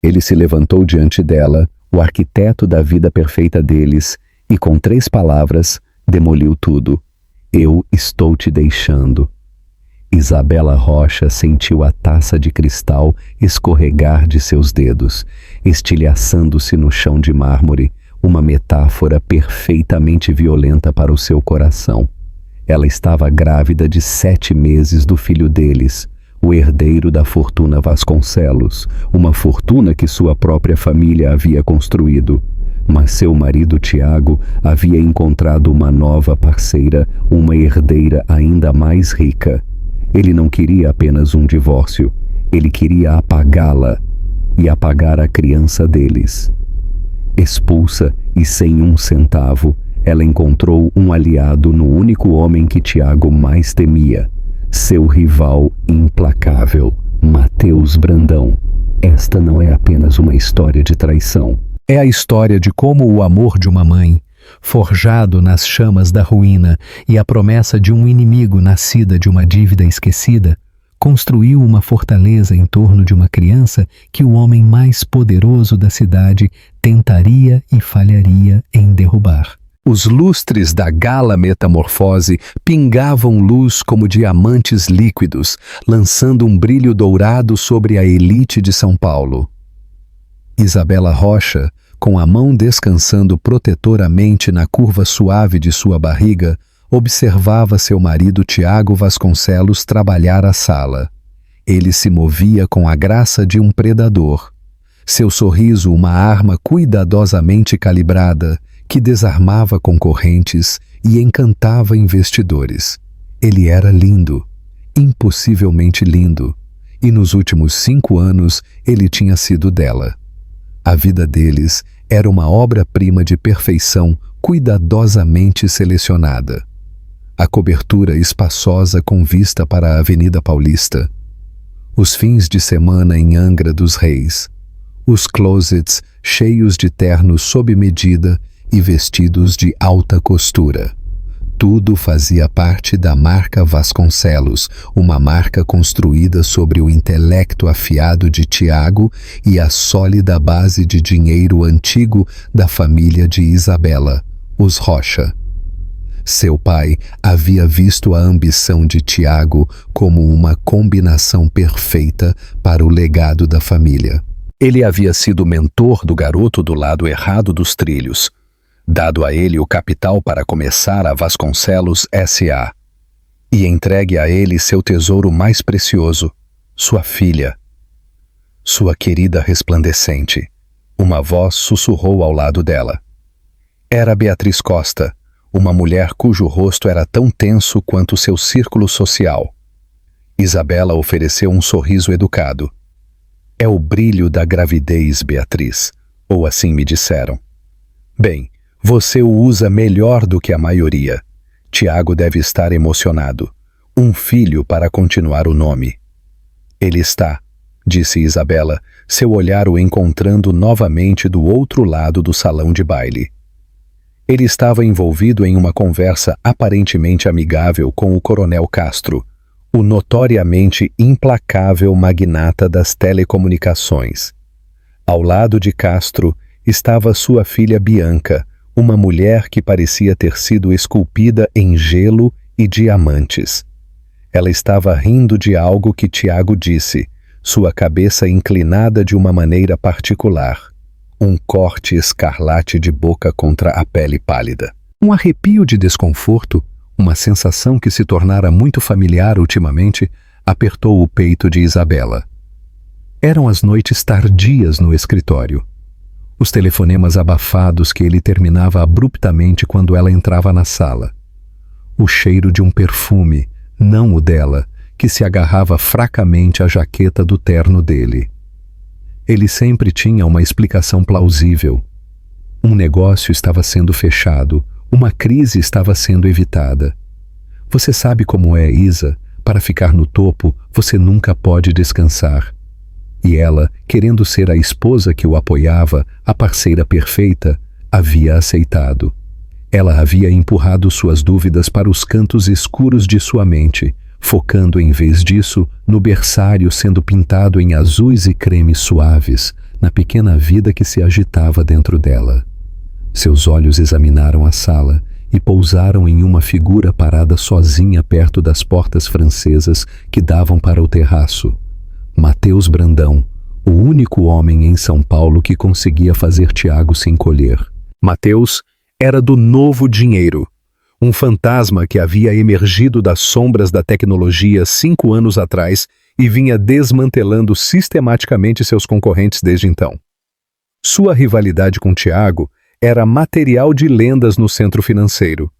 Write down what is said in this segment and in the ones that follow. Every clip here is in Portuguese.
Ele se levantou diante dela, o arquiteto da vida perfeita deles, e com 3 palavras, demoliu tudo. Eu estou te deixando. Isabela Rocha sentiu a taça de cristal escorregar de seus dedos, estilhaçando-se no chão de mármore, uma metáfora perfeitamente violenta para o seu coração. Ela estava grávida de 7 meses do filho deles, o herdeiro da fortuna Vasconcelos, uma fortuna que sua própria família havia construído. Mas seu marido Tiago havia encontrado uma nova parceira, uma herdeira ainda mais rica. Ele não queria apenas um divórcio, ele queria apagá-la e apagar a criança deles. Expulsa e sem um centavo, ela encontrou um aliado no único homem que Tiago mais temia, seu rival implacável, Matheus Brandão. Esta não é apenas uma história de traição. É a história de como o amor de uma mãe, forjado nas chamas da ruína, e a promessa de um inimigo nascida de uma dívida esquecida, construiu uma fortaleza em torno de uma criança que o homem mais poderoso da cidade tentaria e falharia em derrubar. Os lustres da gala metamorfose pingavam luz como diamantes líquidos, lançando um brilho dourado sobre a elite de São Paulo. Isabela Rocha, com a mão descansando protetoramente na curva suave de sua barriga, observava seu marido Tiago Vasconcelos trabalhar a sala. Ele se movia com a graça de um predador. Seu sorriso uma arma cuidadosamente calibrada, que desarmava concorrentes e encantava investidores. Ele era lindo, impossivelmente lindo, e nos últimos 5 anos ele tinha sido dela. A vida deles era uma obra-prima de perfeição cuidadosamente selecionada. A cobertura espaçosa com vista para a Avenida Paulista. Os fins de semana em Angra dos Reis. Os closets cheios de ternos sob medida e vestidos de alta costura. Tudo fazia parte da marca Vasconcelos, uma marca construída sobre o intelecto afiado de Tiago e a sólida base de dinheiro antigo da família de Isabela, os Rocha. Seu pai havia visto a ambição de Tiago como uma combinação perfeita para o legado da família. Ele havia sido mentor do garoto do lado errado dos trilhos, dado a ele o capital para começar a Vasconcelos S.A. e entregue a ele seu tesouro mais precioso, sua filha. Sua querida resplandecente. Uma voz sussurrou ao lado dela. Era Beatriz Costa, uma mulher cujo rosto era tão tenso quanto seu círculo social. Isabela ofereceu um sorriso educado. É o brilho da gravidez, Beatriz, ou assim me disseram. Bem, você o usa melhor do que a maioria. Tiago deve estar emocionado. Um filho para continuar o nome. Ele está, disse Isabela, seu olhar o encontrando novamente do outro lado do salão de baile. Ele estava envolvido em uma conversa aparentemente amigável com o Coronel Castro, o notoriamente implacável magnata das telecomunicações. Ao lado de Castro estava sua filha Bianca, uma mulher que parecia ter sido esculpida em gelo e diamantes. Ela estava rindo de algo que Tiago disse, sua cabeça inclinada de uma maneira particular. Um corte escarlate de boca contra a pele pálida. Um arrepio de desconforto, uma sensação que se tornara muito familiar ultimamente, apertou o peito de Isabela. Eram as noites tardias no escritório. Os telefonemas abafados que ele terminava abruptamente quando ela entrava na sala. O cheiro de um perfume, não o dela, que se agarrava fracamente à jaqueta do terno dele. Ele sempre tinha uma explicação plausível. Um negócio estava sendo fechado, uma crise estava sendo evitada. Você sabe como é, Isa, para ficar no topo, você nunca pode descansar. E ela, querendo ser a esposa que o apoiava, a parceira perfeita, havia aceitado. Ela havia empurrado suas dúvidas para os cantos escuros de sua mente, focando em vez disso no berçário sendo pintado em azuis e cremes suaves, na pequena vida que se agitava dentro dela. Seus olhos examinaram a sala e pousaram em uma figura parada sozinha perto das portas francesas que davam para o terraço. Mateus Brandão, o único homem em São Paulo que conseguia fazer Tiago se encolher. Mateus era do novo dinheiro, um fantasma que havia emergido das sombras da tecnologia 5 anos atrás e vinha desmantelando sistematicamente seus concorrentes desde então. Sua rivalidade com Tiago era material de lendas no centro financeiro.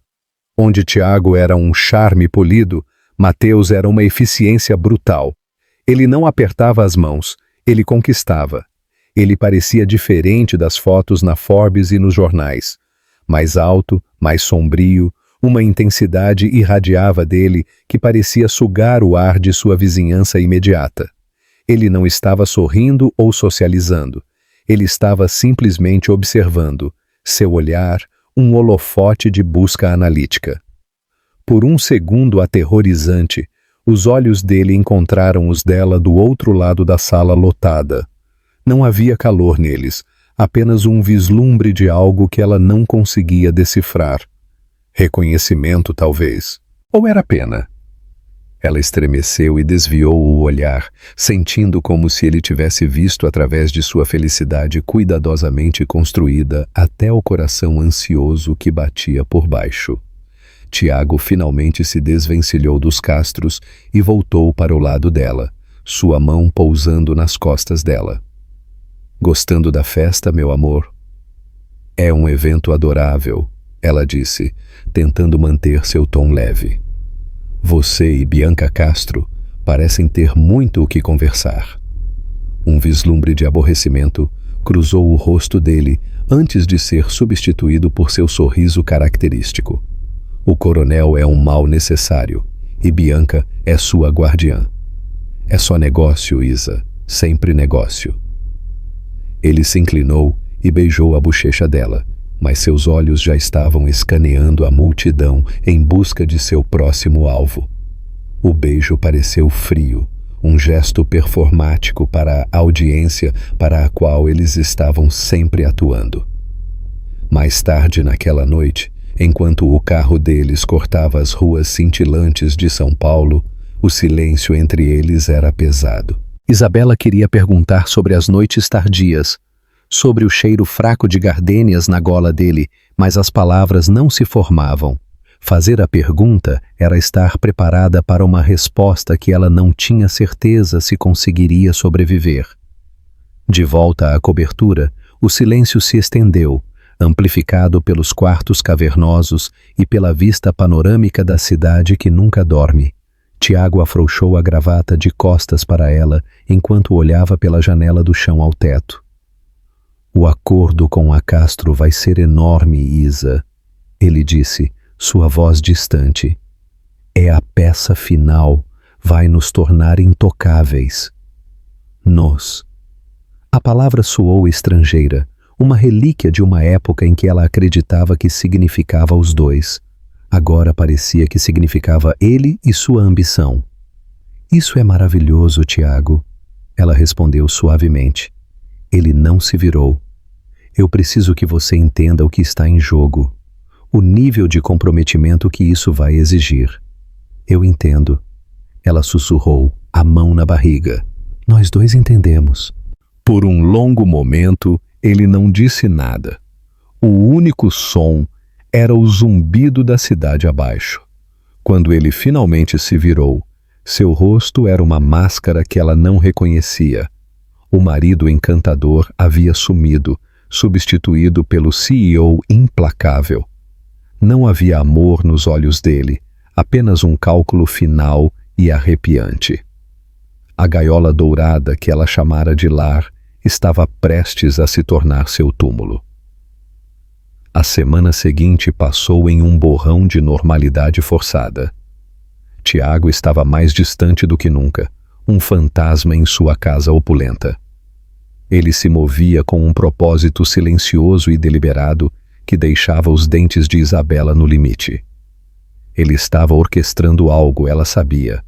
Onde Tiago era um charme polido, Mateus era uma eficiência brutal. Ele não apertava as mãos, ele conquistava. Ele parecia diferente das fotos na Forbes e nos jornais. Mais alto, mais sombrio, uma intensidade irradiava dele que parecia sugar o ar de sua vizinhança imediata. Ele não estava sorrindo ou socializando. Ele estava simplesmente observando. Seu olhar, um holofote de busca analítica. Por um segundo aterrorizante, os olhos dele encontraram os dela do outro lado da sala lotada. Não havia calor neles, apenas um vislumbre de algo que ela não conseguia decifrar. Reconhecimento, talvez. Ou era pena? Ela estremeceu e desviou o olhar, sentindo como se ele tivesse visto através de sua felicidade cuidadosamente construída até o coração ansioso que batia por baixo. Tiago finalmente se desvencilhou dos castros e voltou para o lado dela, sua mão pousando nas costas dela. Gostando da festa, meu amor? É um evento adorável, ela disse, tentando manter seu tom leve. Você e Bianca Castro parecem ter muito o que conversar. Um vislumbre de aborrecimento cruzou o rosto dele antes de ser substituído por seu sorriso característico. O coronel é um mal necessário e Bianca é sua guardiã. É só negócio, Isa, sempre negócio. Ele se inclinou e beijou a bochecha dela, mas seus olhos já estavam escaneando a multidão em busca de seu próximo alvo. O beijo pareceu frio, um gesto performático para a audiência para a qual eles estavam sempre atuando. Mais tarde naquela noite, enquanto o carro deles cortava as ruas cintilantes de São Paulo, o silêncio entre eles era pesado. Isabela queria perguntar sobre as noites tardias, sobre o cheiro fraco de gardênias na gola dele, mas as palavras não se formavam. Fazer a pergunta era estar preparada para uma resposta que ela não tinha certeza se conseguiria sobreviver. De volta à cobertura, o silêncio se estendeu, amplificado pelos quartos cavernosos e pela vista panorâmica da cidade que nunca dorme. Tiago afrouxou a gravata de costas para ela enquanto olhava pela janela do chão ao teto. O acordo com a Castro vai ser enorme, Isa, ele disse, sua voz distante. É a peça final, vai nos tornar intocáveis. Nos. A palavra soou estrangeira, uma relíquia de uma época em que ela acreditava que significava os dois. Agora parecia que significava ele e sua ambição. Isso é maravilhoso, Tiago, ela respondeu suavemente. Ele não se virou. Eu preciso que você entenda o que está em jogo, o nível de comprometimento que isso vai exigir. Eu entendo. Ela sussurrou, a mão na barriga. Nós dois entendemos. Por um longo momento, ele não disse nada. O único som era o zumbido da cidade abaixo. Quando ele finalmente se virou, seu rosto era uma máscara que ela não reconhecia. O marido encantador havia sumido, substituído pelo CEO implacável. Não havia amor nos olhos dele, apenas um cálculo final e arrepiante. A gaiola dourada que ela chamara de lar estava prestes a se tornar seu túmulo. A semana seguinte passou em um borrão de normalidade forçada. Tiago estava mais distante do que nunca, um fantasma em sua casa opulenta. Ele se movia com um propósito silencioso e deliberado que deixava os dentes de Isabela no limite. Ele estava orquestrando algo, ela sabia,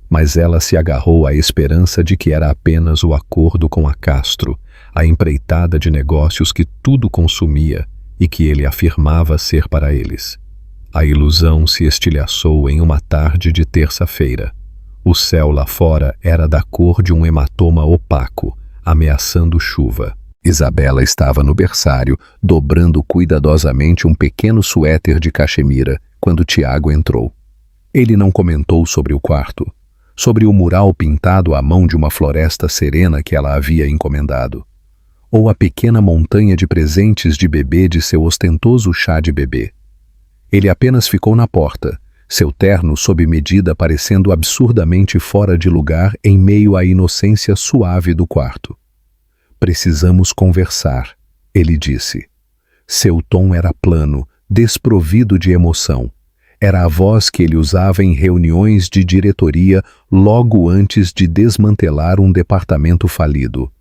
mas ela se agarrou à esperança de que era apenas o acordo com a Castro, a empreitada de negócios que tudo consumia e que ele afirmava ser para eles. A ilusão se estilhaçou em uma tarde de terça-feira. O céu lá fora era da cor de um hematoma opaco, ameaçando chuva. Isabela estava no berçário, dobrando cuidadosamente um pequeno suéter de cachemira, quando Tiago entrou. Ele não comentou sobre o quarto, sobre o mural pintado à mão de uma floresta serena que ela havia encomendado, ou a pequena montanha de presentes de bebê de seu ostentoso chá de bebê. Ele apenas ficou na porta, seu terno sob medida parecendo absurdamente fora de lugar em meio à inocência suave do quarto. "Precisamos conversar", ele disse. Seu tom era plano, desprovido de emoção. Era a voz que ele usava em reuniões de diretoria logo antes de desmantelar um departamento falido.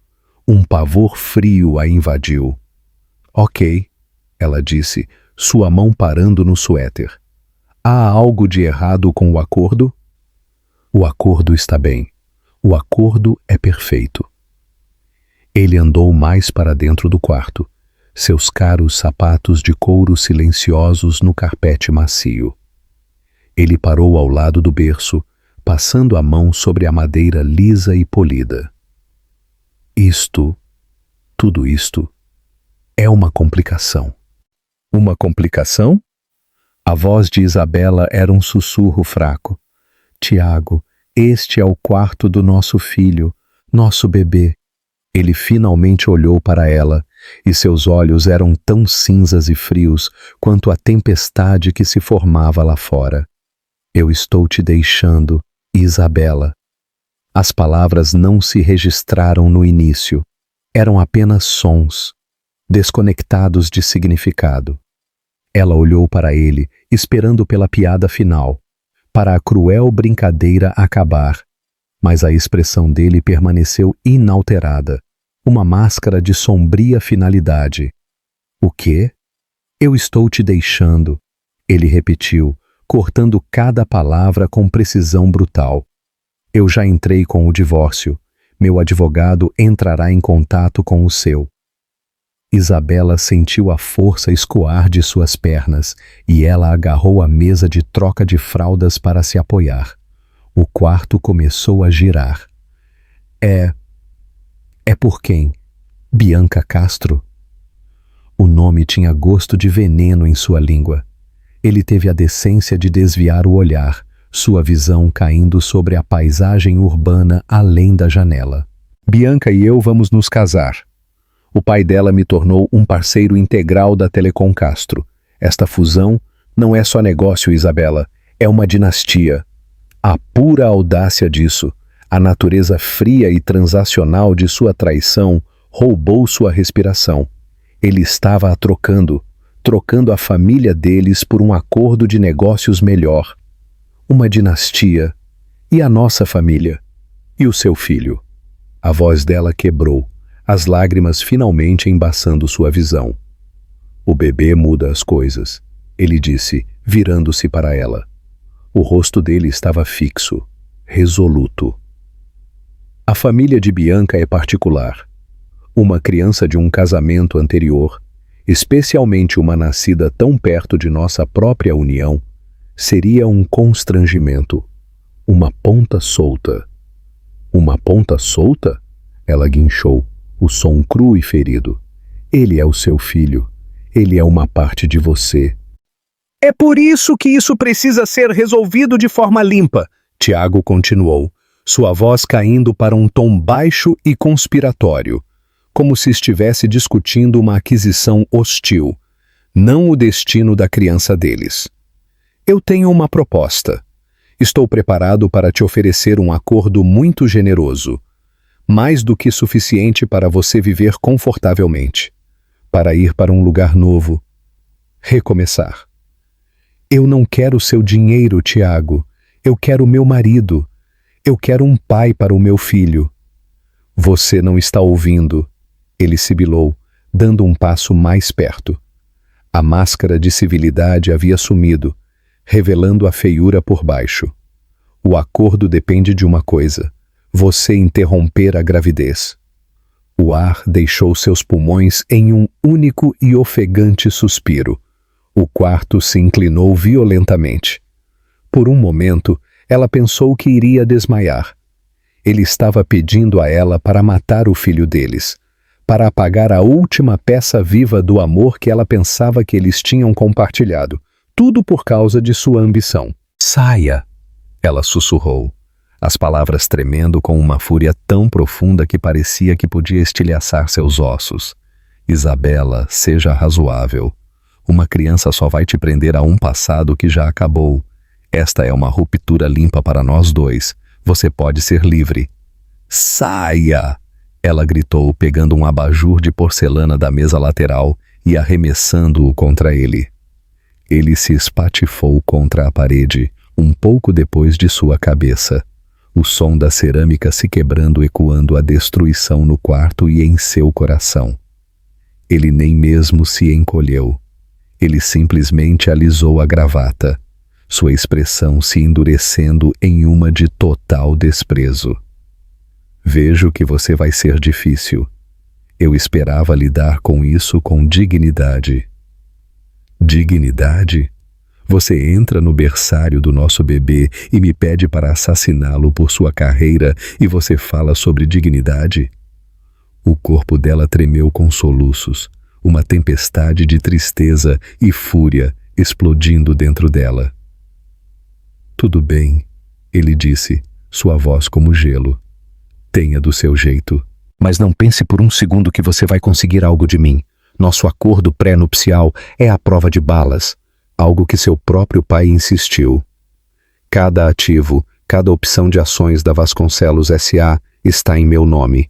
Um pavor frio a invadiu. "Ok", ela disse, sua mão parando no suéter. "Há algo de errado com o acordo?" "O acordo está bem. O acordo é perfeito." Ele andou mais para dentro do quarto, seus caros sapatos de couro silenciosos no carpete macio. Ele parou ao lado do berço, passando a mão sobre a madeira lisa e polida. Tudo isto, é uma complicação." "Uma complicação?" A voz de Isabela era um sussurro fraco. "Tiago, este é o quarto do nosso filho, nosso bebê." Ele finalmente olhou para ela, e seus olhos eram tão cinzas e frios quanto a tempestade que se formava lá fora. "Eu estou te deixando, Isabela." As palavras não se registraram no início. Eram apenas sons, desconectados de significado. Ela olhou para ele, esperando pela piada final, para a cruel brincadeira acabar, mas a expressão dele permaneceu inalterada, uma máscara de sombria finalidade. "O quê?" "Eu estou te deixando", ele repetiu, cortando cada palavra com precisão brutal. "Eu já entrei com o divórcio. Meu advogado entrará em contato com o seu." Isabela sentiu a força escoar de suas pernas e ela agarrou a mesa de troca de fraldas para se apoiar. O quarto começou a girar. É por quem? Bianca Castro?" O nome tinha gosto de veneno em sua língua. Ele teve a decência de desviar o olhar, sua visão caindo sobre a paisagem urbana além da janela. "Bianca e eu vamos nos casar. O pai dela me tornou um parceiro integral da Telecom Castro. Esta fusão não é só negócio, Isabela, é uma dinastia. A pura audácia disso, a natureza fria e transacional de sua traição roubou sua respiração. Ele estava a trocando a família deles por um acordo de negócios melhor. Uma dinastia. E a nossa família? E o seu filho?" A voz dela quebrou, as lágrimas finalmente embaçando sua visão. "O bebê muda as coisas", ele disse, virando-se para ela. O rosto dele estava fixo, resoluto. "A família de Bianca é particular. Uma criança de um casamento anterior, especialmente uma nascida tão perto de nossa própria união, seria um constrangimento, uma ponta solta." "Uma ponta solta?" Ela guinchou, o som cru e ferido. "Ele é o seu filho. Ele é uma parte de você." "É por isso que isso precisa ser resolvido de forma limpa", Tiago continuou, sua voz caindo para um tom baixo e conspiratório, como se estivesse discutindo uma aquisição hostil, não o destino da criança deles. "Eu tenho uma proposta. Estou preparado para te oferecer um acordo muito generoso, mais do que suficiente para você viver confortavelmente, para ir para um lugar novo, recomeçar." "Eu não quero seu dinheiro, Tiago. Eu quero meu marido. Eu quero um pai para o meu filho." "Você não está ouvindo", ele sibilou, dando um passo mais perto. A máscara de civilidade havia sumido, revelando a feiura por baixo. "O acordo depende de uma coisa: você interromper a gravidez." O ar deixou seus pulmões em um único e ofegante suspiro. O quarto se inclinou violentamente. Por um momento, ela pensou que iria desmaiar. Ele estava pedindo a ela para matar o filho deles, para apagar a última peça viva do amor que ela pensava que eles tinham compartilhado, tudo por causa de sua ambição. "Saia!" ela sussurrou, as palavras tremendo com uma fúria tão profunda que parecia que podia estilhaçar seus ossos. "Isabela, seja razoável. Uma criança só vai te prender a um passado que já acabou. Esta é uma ruptura limpa para nós dois. Você pode ser livre." "Saia!" ela gritou, pegando um abajur de porcelana da mesa lateral e arremessando-o contra ele. Ele se espatifou contra a parede, um pouco depois de sua cabeça. O som da cerâmica se quebrando ecoando a destruição no quarto e em seu coração. Ele nem mesmo se encolheu. Ele simplesmente alisou a gravata, sua expressão se endurecendo em uma de total desprezo. "Vejo que você vai ser difícil. Eu esperava lidar com isso com dignidade." "Dignidade? Você entra no berçário do nosso bebê e me pede para assassiná-lo por sua carreira e você fala sobre dignidade?" O corpo dela tremeu com soluços, uma tempestade de tristeza e fúria explodindo dentro dela. "Tudo bem," ele disse, sua voz como gelo. "Tenha do seu jeito. Mas não pense por um segundo que você vai conseguir algo de mim. Nosso acordo pré-nupcial é a prova de balas, algo que seu próprio pai insistiu. Cada ativo, cada opção de ações da Vasconcelos S.A. está em meu nome.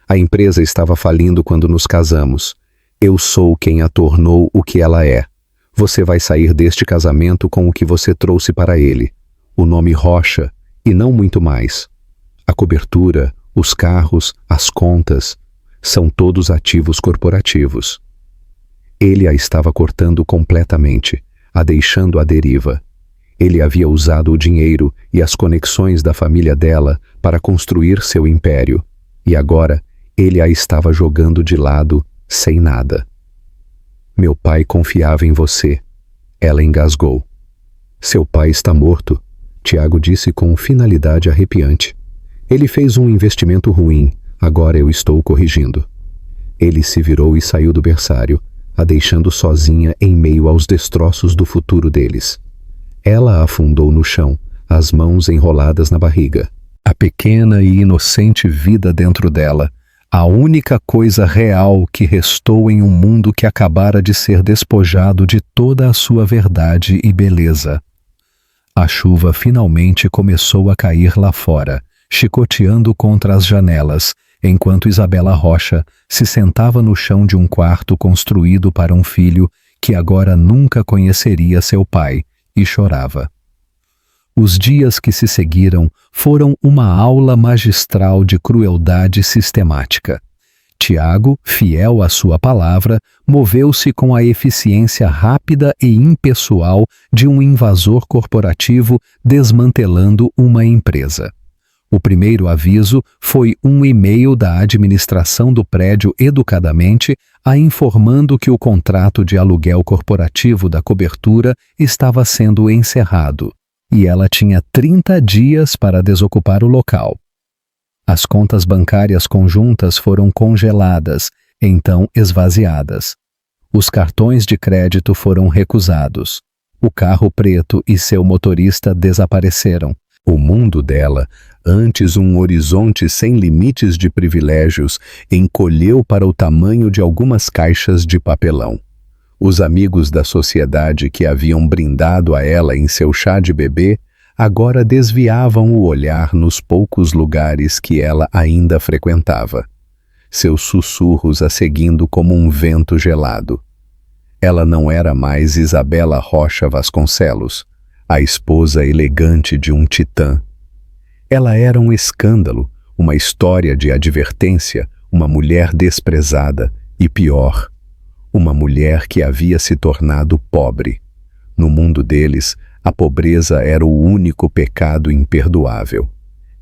A empresa estava falindo quando nos casamos. Eu sou quem a tornou o que ela é. Você vai sair deste casamento com o que você trouxe para ele. O nome Rocha, e não muito mais. A cobertura, os carros, as contas, são todos ativos corporativos." Ele a estava cortando completamente, a deixando à deriva. Ele havia usado o dinheiro e as conexões da família dela para construir seu império, e agora ele a estava jogando de lado, sem nada. "Meu pai confiava em você." Ela engasgou. "Seu pai está morto", Tiago disse com finalidade arrepiante. "Ele fez um investimento ruim, agora eu estou corrigindo." Ele se virou e saiu do berçário, a deixando sozinha em meio aos destroços do futuro deles. Ela afundou no chão, as mãos enroladas na barriga. A pequena e inocente vida dentro dela, a única coisa real que restou em um mundo que acabara de ser despojado de toda a sua verdade e beleza. A chuva finalmente começou a cair lá fora, chicoteando contra as janelas, enquanto Isabela Rocha se sentava no chão de um quarto construído para um filho que agora nunca conheceria seu pai, e chorava. Os dias que se seguiram foram uma aula magistral de crueldade sistemática. Tiago, fiel à sua palavra, moveu-se com a eficiência rápida e impessoal de um invasor corporativo desmantelando uma empresa. O primeiro aviso foi um e-mail da administração do prédio educadamente a informando que o contrato de aluguel corporativo da cobertura estava sendo encerrado e ela tinha 30 dias para desocupar o local. As contas bancárias conjuntas foram congeladas, então esvaziadas. Os cartões de crédito foram recusados. O carro preto e seu motorista desapareceram. O mundo dela, antes um horizonte sem limites de privilégios, encolheu para o tamanho de algumas caixas de papelão. Os amigos da sociedade que haviam brindado a ela em seu chá de bebê, agora desviavam o olhar nos poucos lugares que ela ainda frequentava, seus sussurros a seguindo como um vento gelado. Ela não era mais Isabela Rocha Vasconcelos, a esposa elegante de um titã. Ela era um escândalo, uma história de advertência, uma mulher desprezada e, pior, uma mulher que havia se tornado pobre. No mundo deles, a pobreza era o único pecado imperdoável.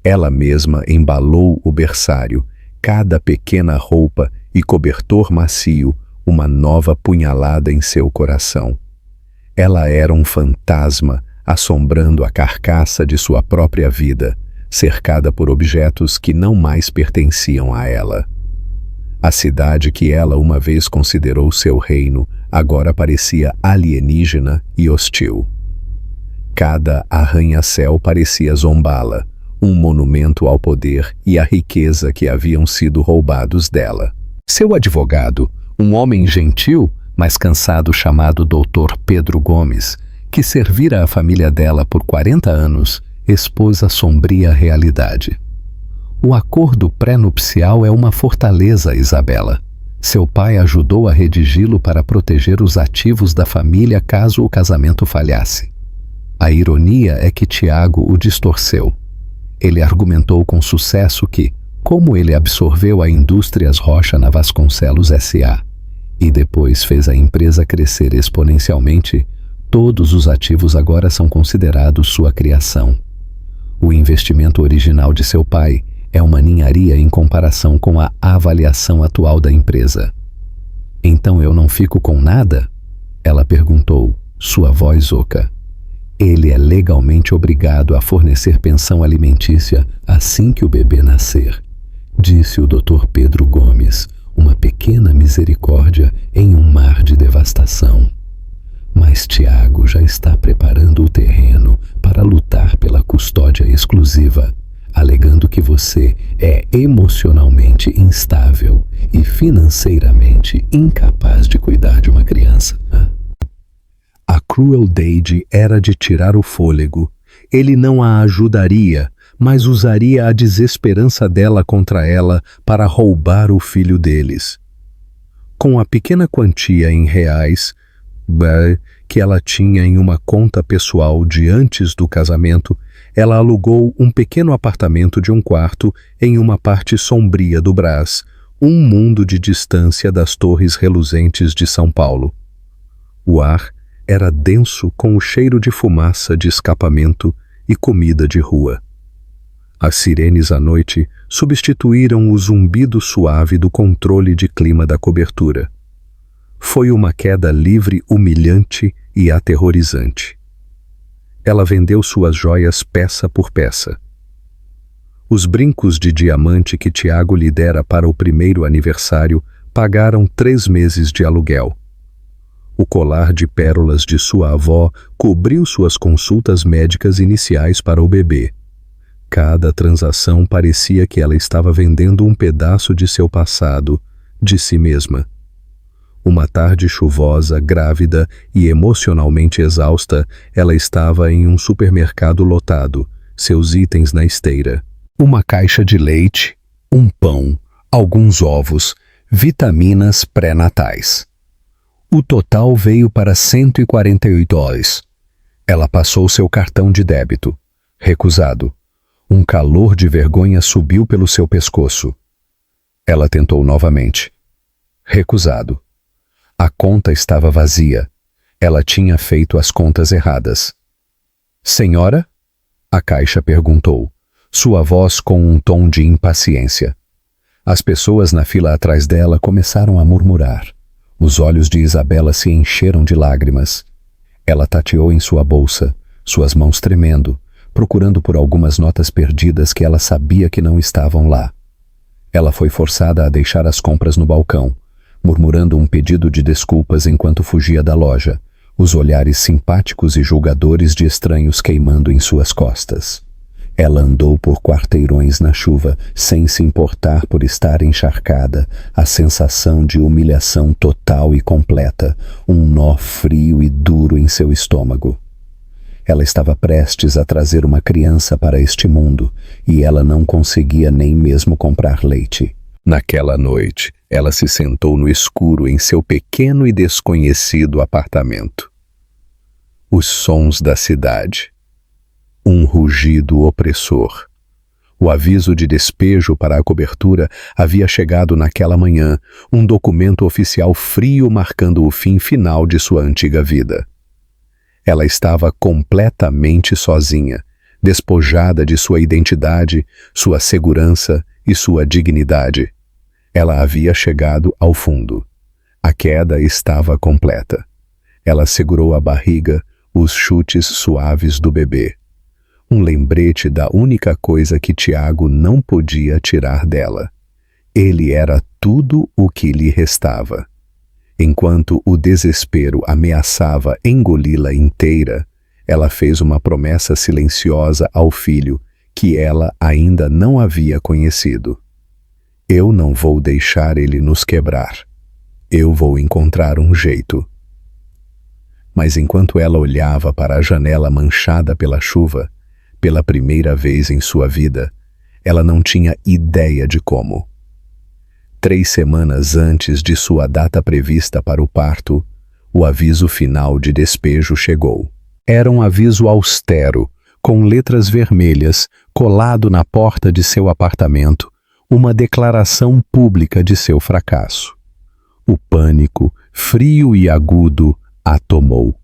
Ela mesma embalou o berçário, cada pequena roupa e cobertor macio uma nova punhalada em seu coração. Ela era um fantasma assombrando a carcaça de sua própria vida, cercada por objetos que não mais pertenciam a ela. A cidade que ela uma vez considerou seu reino agora parecia alienígena e hostil. Cada arranha-céu parecia zombá-la, um monumento ao poder e à riqueza que haviam sido roubados dela. Seu advogado, um homem gentil, mas cansado, chamado Dr. Pedro Gomes, que servira a família dela por 40 anos, expôs a sombria realidade. O acordo pré-nupcial é uma fortaleza, Isabela. Seu pai ajudou a redigi-lo para proteger os ativos da família caso o casamento falhasse. A ironia é que Tiago o distorceu. Ele argumentou com sucesso que, como ele absorveu a Indústrias Rocha na Vasconcelos S.A. e depois fez a empresa crescer exponencialmente, todos os ativos agora são considerados sua criação. O investimento original de seu pai é uma ninharia em comparação com a avaliação atual da empresa. Então eu não fico com nada? Ela perguntou, sua voz oca. Ele é legalmente obrigado a fornecer pensão alimentícia assim que o bebê nascer, disse o Dr. Pedro Gomes, uma pequena misericórdia em um mar de devastação. Mas Tiago já está preparando o terreno para lutar pela custódia exclusiva, alegando que você é emocionalmente instável e financeiramente incapaz de cuidar de uma criança. A crueldade era de tirar o fôlego. Ele não a ajudaria, mas usaria a desesperança dela contra ela para roubar o filho deles. Com a pequena quantia em reais que ela tinha em uma conta pessoal de antes do casamento, ela alugou um pequeno apartamento de um quarto em uma parte sombria do Brás, um mundo de distância das torres reluzentes de São Paulo. O ar era denso com o cheiro de fumaça de escapamento e comida de rua. As sirenes à noite substituíram o zumbido suave do controle de clima da cobertura. Foi uma queda livre humilhante e aterrorizante. Ela vendeu suas joias peça por peça. Os brincos de diamante que Tiago lhe dera para o primeiro aniversário pagaram 3 meses de aluguel. O colar de pérolas de sua avó cobriu suas consultas médicas iniciais para o bebê. Cada transação parecia que ela estava vendendo um pedaço de seu passado, de si mesma. Uma tarde chuvosa, grávida e emocionalmente exausta, ela estava em um supermercado lotado, seus itens na esteira. Uma caixa de leite, um pão, alguns ovos, vitaminas pré-natais. O total veio para $148. Ela passou seu cartão de débito. Recusado. Um calor de vergonha subiu pelo seu pescoço. Ela tentou novamente. Recusado. A conta estava vazia. Ela tinha feito as contas erradas. Senhora? A caixa perguntou, sua voz com um tom de impaciência. As pessoas na fila atrás dela começaram a murmurar. Os olhos de Isabela se encheram de lágrimas. Ela tateou em sua bolsa, suas mãos tremendo, procurando por algumas notas perdidas que ela sabia que não estavam lá. Ela foi forçada a deixar as compras no balcão, murmurando um pedido de desculpas enquanto fugia da loja, os olhares simpáticos e julgadores de estranhos queimando em suas costas. Ela andou por quarteirões na chuva, sem se importar por estar encharcada, a sensação de humilhação total e completa, um nó frio e duro em seu estômago. Ela estava prestes a trazer uma criança para este mundo, e ela não conseguia nem mesmo comprar leite. Naquela noite, ela se sentou no escuro em seu pequeno e desconhecido apartamento. Os sons da cidade. Um rugido opressor. O aviso de despejo para a cobertura havia chegado naquela manhã, um documento oficial frio marcando o fim final de sua antiga vida. Ela estava completamente sozinha, despojada de sua identidade, sua segurança e sua dignidade. Ela havia chegado ao fundo. A queda estava completa. Ela segurou a barriga, os chutes suaves do bebê. Um lembrete da única coisa que Tiago não podia tirar dela. Ele era tudo o que lhe restava. Enquanto o desespero ameaçava engoli-la inteira, ela fez uma promessa silenciosa ao filho que ela ainda não havia conhecido. Eu não vou deixar ele nos quebrar. Eu vou encontrar um jeito. Mas enquanto ela olhava para a janela manchada pela chuva, pela primeira vez em sua vida, ela não tinha ideia de como. 3 semanas antes de sua data prevista para o parto, o aviso final de despejo chegou. Era um aviso austero, com letras vermelhas, colado na porta de seu apartamento, uma declaração pública de seu fracasso. O pânico, frio e agudo, a tomou.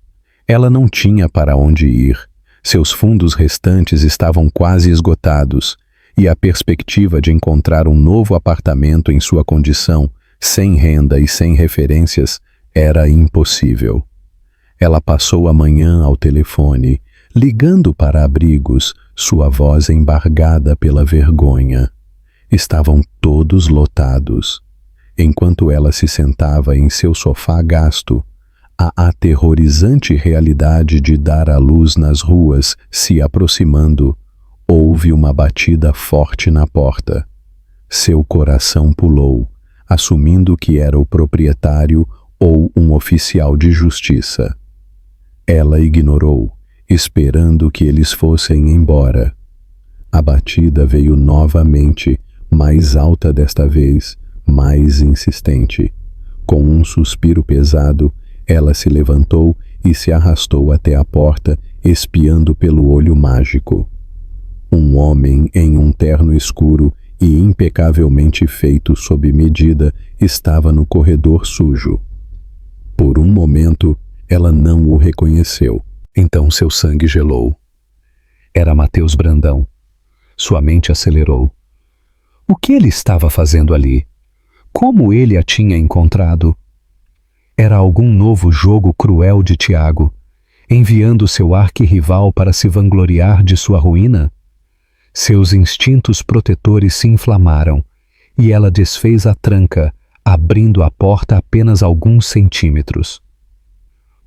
Ela não tinha para onde ir. Seus fundos restantes estavam quase esgotados, e a perspectiva de encontrar um novo apartamento em sua condição, sem renda e sem referências, era impossível. Ela passou a manhã ao telefone, ligando para abrigos, sua voz embargada pela vergonha. Estavam todos lotados. Enquanto ela se sentava em seu sofá gasto, a aterrorizante realidade de dar à luz nas ruas se aproximando, houve uma batida forte na porta. Seu coração pulou, assumindo que era o proprietário ou um oficial de justiça. Ela ignorou, esperando que eles fossem embora. A batida veio novamente, mais alta desta vez, mais insistente. Com um suspiro pesado, ela se levantou e se arrastou até a porta, espiando pelo olho mágico. Um homem em um terno escuro e impecavelmente feito sob medida estava no corredor sujo. Por um momento, ela não o reconheceu. Então seu sangue gelou. Era Matheus Brandão. Sua mente acelerou. O que ele estava fazendo ali? Como ele a tinha encontrado? Era algum novo jogo cruel de Tiago, enviando seu arquirrival para se vangloriar de sua ruína? Seus instintos protetores se inflamaram, e ela desfez a tranca, abrindo a porta apenas alguns centímetros.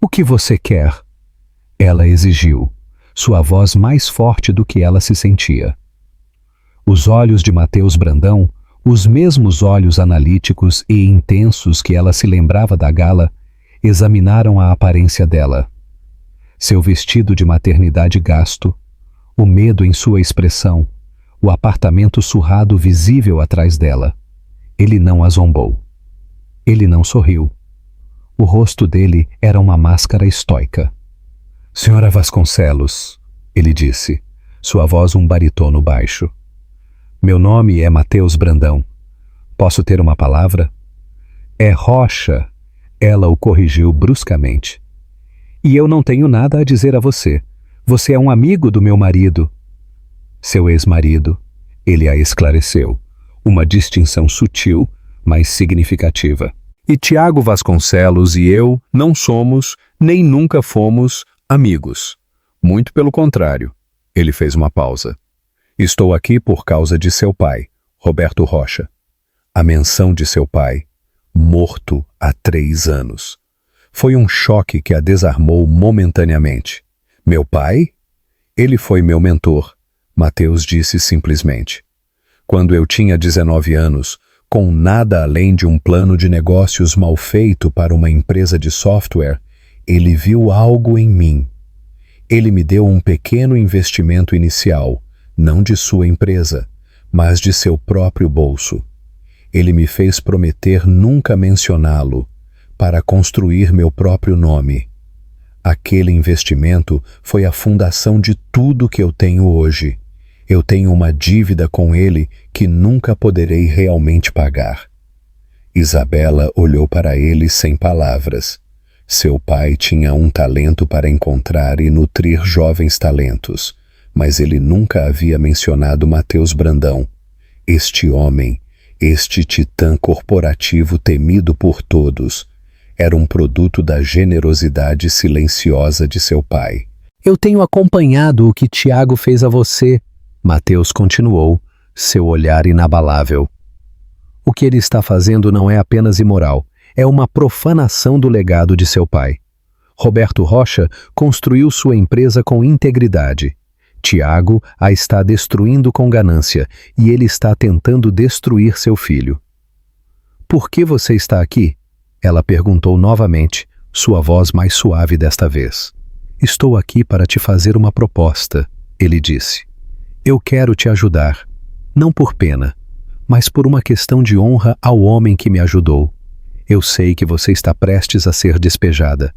O que você quer? Ela exigiu, sua voz mais forte do que ela se sentia. Os olhos de Matheus Brandão, os mesmos olhos analíticos e intensos que ela se lembrava da gala, examinaram a aparência dela. Seu vestido de maternidade gasto, o medo em sua expressão, o apartamento surrado visível atrás dela. Ele não a zombou. Ele não sorriu. O rosto dele era uma máscara estoica. Senhora Vasconcelos, ele disse, sua voz um baritono baixo. Meu nome é Matheus Brandão. Posso ter uma palavra? É Rocha, ela o corrigiu bruscamente. E eu não tenho nada a dizer a você. Você é um amigo do meu marido. Seu ex-marido, ele a esclareceu. Uma distinção sutil, mas significativa. E Tiago Vasconcelos e eu não somos, nem nunca fomos, amigos. Muito pelo contrário. Ele fez uma pausa. Estou aqui por causa de seu pai, Roberto Rocha. A menção de seu pai, morto há 3 anos. Foi um choque que a desarmou momentaneamente. Meu pai? Ele foi meu mentor, Matheus disse simplesmente. Quando eu tinha 19 anos, com nada além de um plano de negócios mal feito para uma empresa de software, ele viu algo em mim. Ele me deu um pequeno investimento inicial, não de sua empresa, mas de seu próprio bolso. Ele me fez prometer nunca mencioná-lo, para construir meu próprio nome. Aquele investimento foi a fundação de tudo que eu tenho hoje. Eu tenho uma dívida com ele que nunca poderei realmente pagar. Isabela olhou para ele sem palavras. Seu pai tinha um talento para encontrar e nutrir jovens talentos, mas ele nunca havia mencionado Matheus Brandão, este homem Este titã corporativo temido por todos era um produto da generosidade silenciosa de seu pai. Eu tenho acompanhado o que Tiago fez a você, Mateus continuou, seu olhar inabalável. O que ele está fazendo não é apenas imoral, é uma profanação do legado de seu pai. Roberto Rocha construiu sua empresa com integridade. Tiago a está destruindo com ganância e ele está tentando destruir seu filho. Por que você está aqui? Ela perguntou novamente, sua voz mais suave desta vez. Estou aqui para te fazer uma proposta, ele disse. Eu quero te ajudar, não por pena, mas por uma questão de honra ao homem que me ajudou. Eu sei que você está prestes a ser despejada.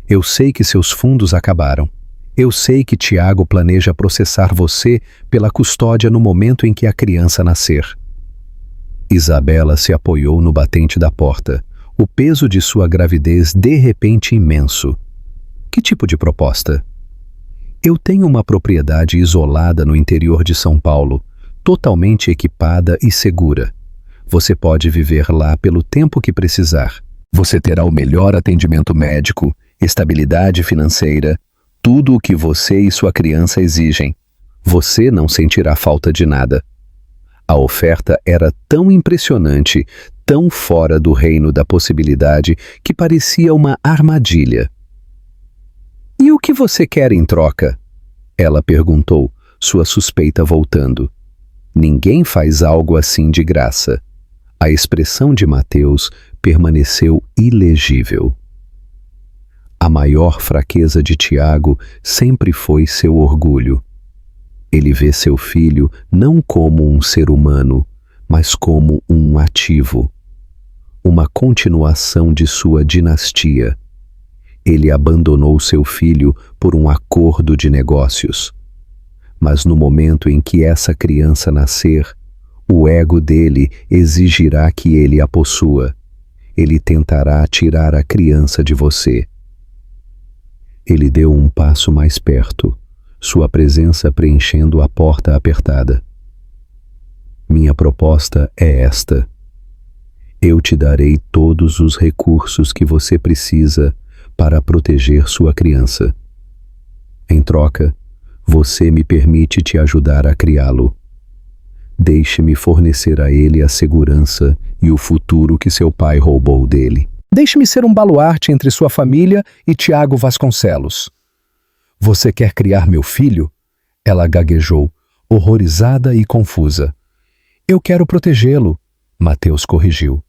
Eu sei que seus fundos acabaram. Eu sei que Tiago planeja processar você pela custódia no momento em que a criança nascer. Isabela se apoiou no batente da porta, o peso de sua gravidez de repente imenso. Que tipo de proposta? Eu tenho uma propriedade isolada no interior de São Paulo, totalmente equipada e segura. Você pode viver lá pelo tempo que precisar. Você terá o melhor atendimento médico, estabilidade financeira, tudo o que você e sua criança exigem. Você não sentirá falta de nada. A oferta era tão impressionante, tão fora do reino da possibilidade, que parecia uma armadilha. E o que você quer em troca? Ela perguntou, sua suspeita voltando. Ninguém faz algo assim de graça. A expressão de Mateus permaneceu ilegível. A maior fraqueza de Tiago sempre foi seu orgulho. Ele vê seu filho não como um ser humano, mas como um ativo, uma continuação de sua dinastia. Ele abandonou seu filho por um acordo de negócios. Mas no momento em que essa criança nascer, o ego dele exigirá que ele a possua. Ele tentará tirar a criança de você. Ele deu um passo mais perto, sua presença preenchendo a porta apertada. Minha proposta é esta. Eu te darei todos os recursos que você precisa para proteger sua criança. Em troca, você me permite te ajudar a criá-lo. Deixe-me fornecer a ele a segurança e o futuro que seu pai roubou dele. Deixe-me ser um baluarte entre sua família e Tiago Vasconcelos. Você quer criar meu filho? Ela gaguejou, horrorizada e confusa. Eu quero protegê-lo, Mateus corrigiu.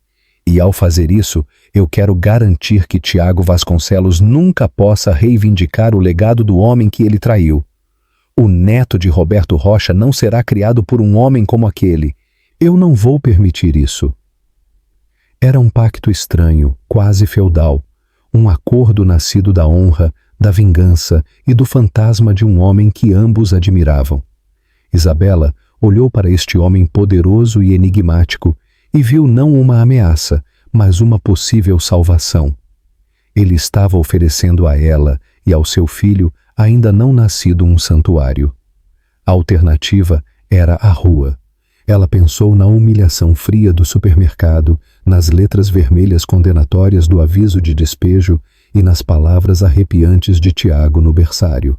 E ao fazer isso, eu quero garantir que Tiago Vasconcelos nunca possa reivindicar o legado do homem que ele traiu. O neto de Roberto Rocha não será criado por um homem como aquele. Eu não vou permitir isso. Era um pacto estranho, quase feudal, um acordo nascido da honra, da vingança e do fantasma de um homem que ambos admiravam. Isabela olhou para este homem poderoso e enigmático e viu não uma ameaça, mas uma possível salvação. Ele estava oferecendo a ela e ao seu filho ainda não nascido um santuário. A alternativa era a rua. Ela pensou na humilhação fria do supermercado, nas letras vermelhas condenatórias do aviso de despejo e nas palavras arrepiantes de Tiago no berçário.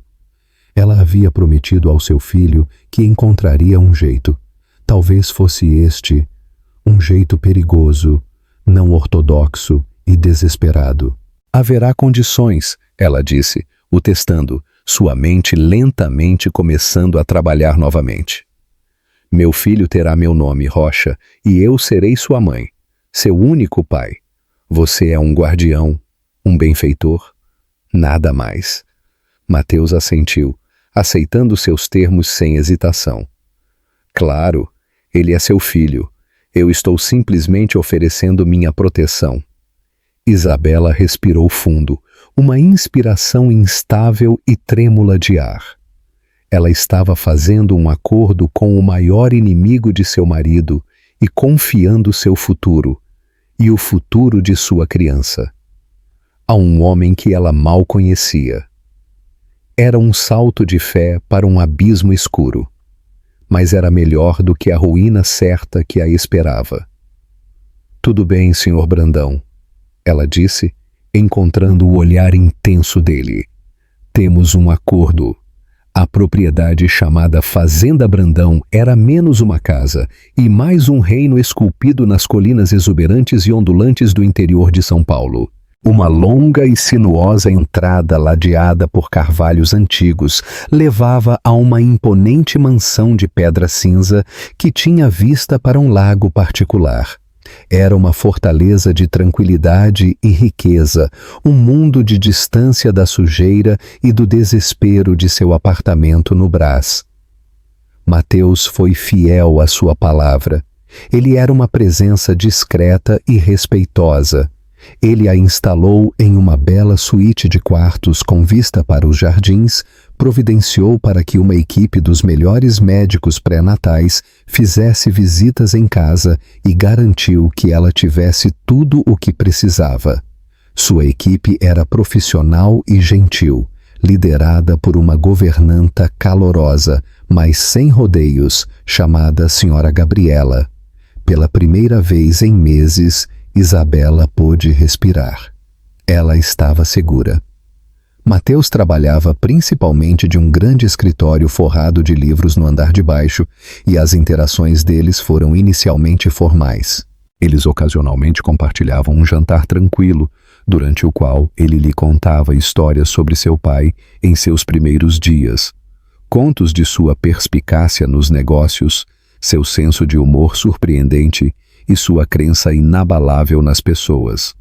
Ela havia prometido ao seu filho que encontraria um jeito. Talvez fosse este, um jeito perigoso, não ortodoxo e desesperado. Haverá condições, ela disse, o testando, sua mente lentamente começando a trabalhar novamente. Meu filho terá meu nome, Rocha, e eu serei sua mãe, seu único pai. Você é um guardião, um benfeitor, nada mais. Mateus assentiu, aceitando seus termos sem hesitação. Claro, ele é seu filho. Eu estou simplesmente oferecendo minha proteção. Isabela respirou fundo, uma inspiração instável e trêmula de ar. Ela estava fazendo um acordo com o maior inimigo de seu marido e confiando seu futuro, e o futuro de sua criança, a um homem que ela mal conhecia. Era um salto de fé para um abismo escuro, mas era melhor do que a ruína certa que a esperava. Tudo bem, Sr. Brandão, ela disse, encontrando o olhar intenso dele. Temos um acordo. A propriedade chamada Fazenda Brandão era menos uma casa e mais um reino esculpido nas colinas exuberantes e ondulantes do interior de São Paulo. Uma longa e sinuosa entrada ladeada por carvalhos antigos levava a uma imponente mansão de pedra cinza que tinha vista para um lago particular. Era uma fortaleza de tranquilidade e riqueza, um mundo de distância da sujeira e do desespero de seu apartamento no Brás. Mateus foi fiel à sua palavra. Ele era uma presença discreta e respeitosa. Ele a instalou em uma bela suíte de quartos com vista para os jardins, providenciou para que uma equipe dos melhores médicos pré-natais fizesse visitas em casa e garantiu que ela tivesse tudo o que precisava. Sua equipe era profissional e gentil, liderada por uma governanta calorosa, mas sem rodeios, chamada Sra. Gabriela. Pela primeira vez em meses, Isabela pôde respirar. Ela estava segura. Mateus trabalhava principalmente de um grande escritório forrado de livros no andar de baixo e as interações deles foram inicialmente formais. Eles ocasionalmente compartilhavam um jantar tranquilo, durante o qual ele lhe contava histórias sobre seu pai em seus primeiros dias, contos de sua perspicácia nos negócios, seu senso de humor surpreendente e sua crença inabalável nas pessoas.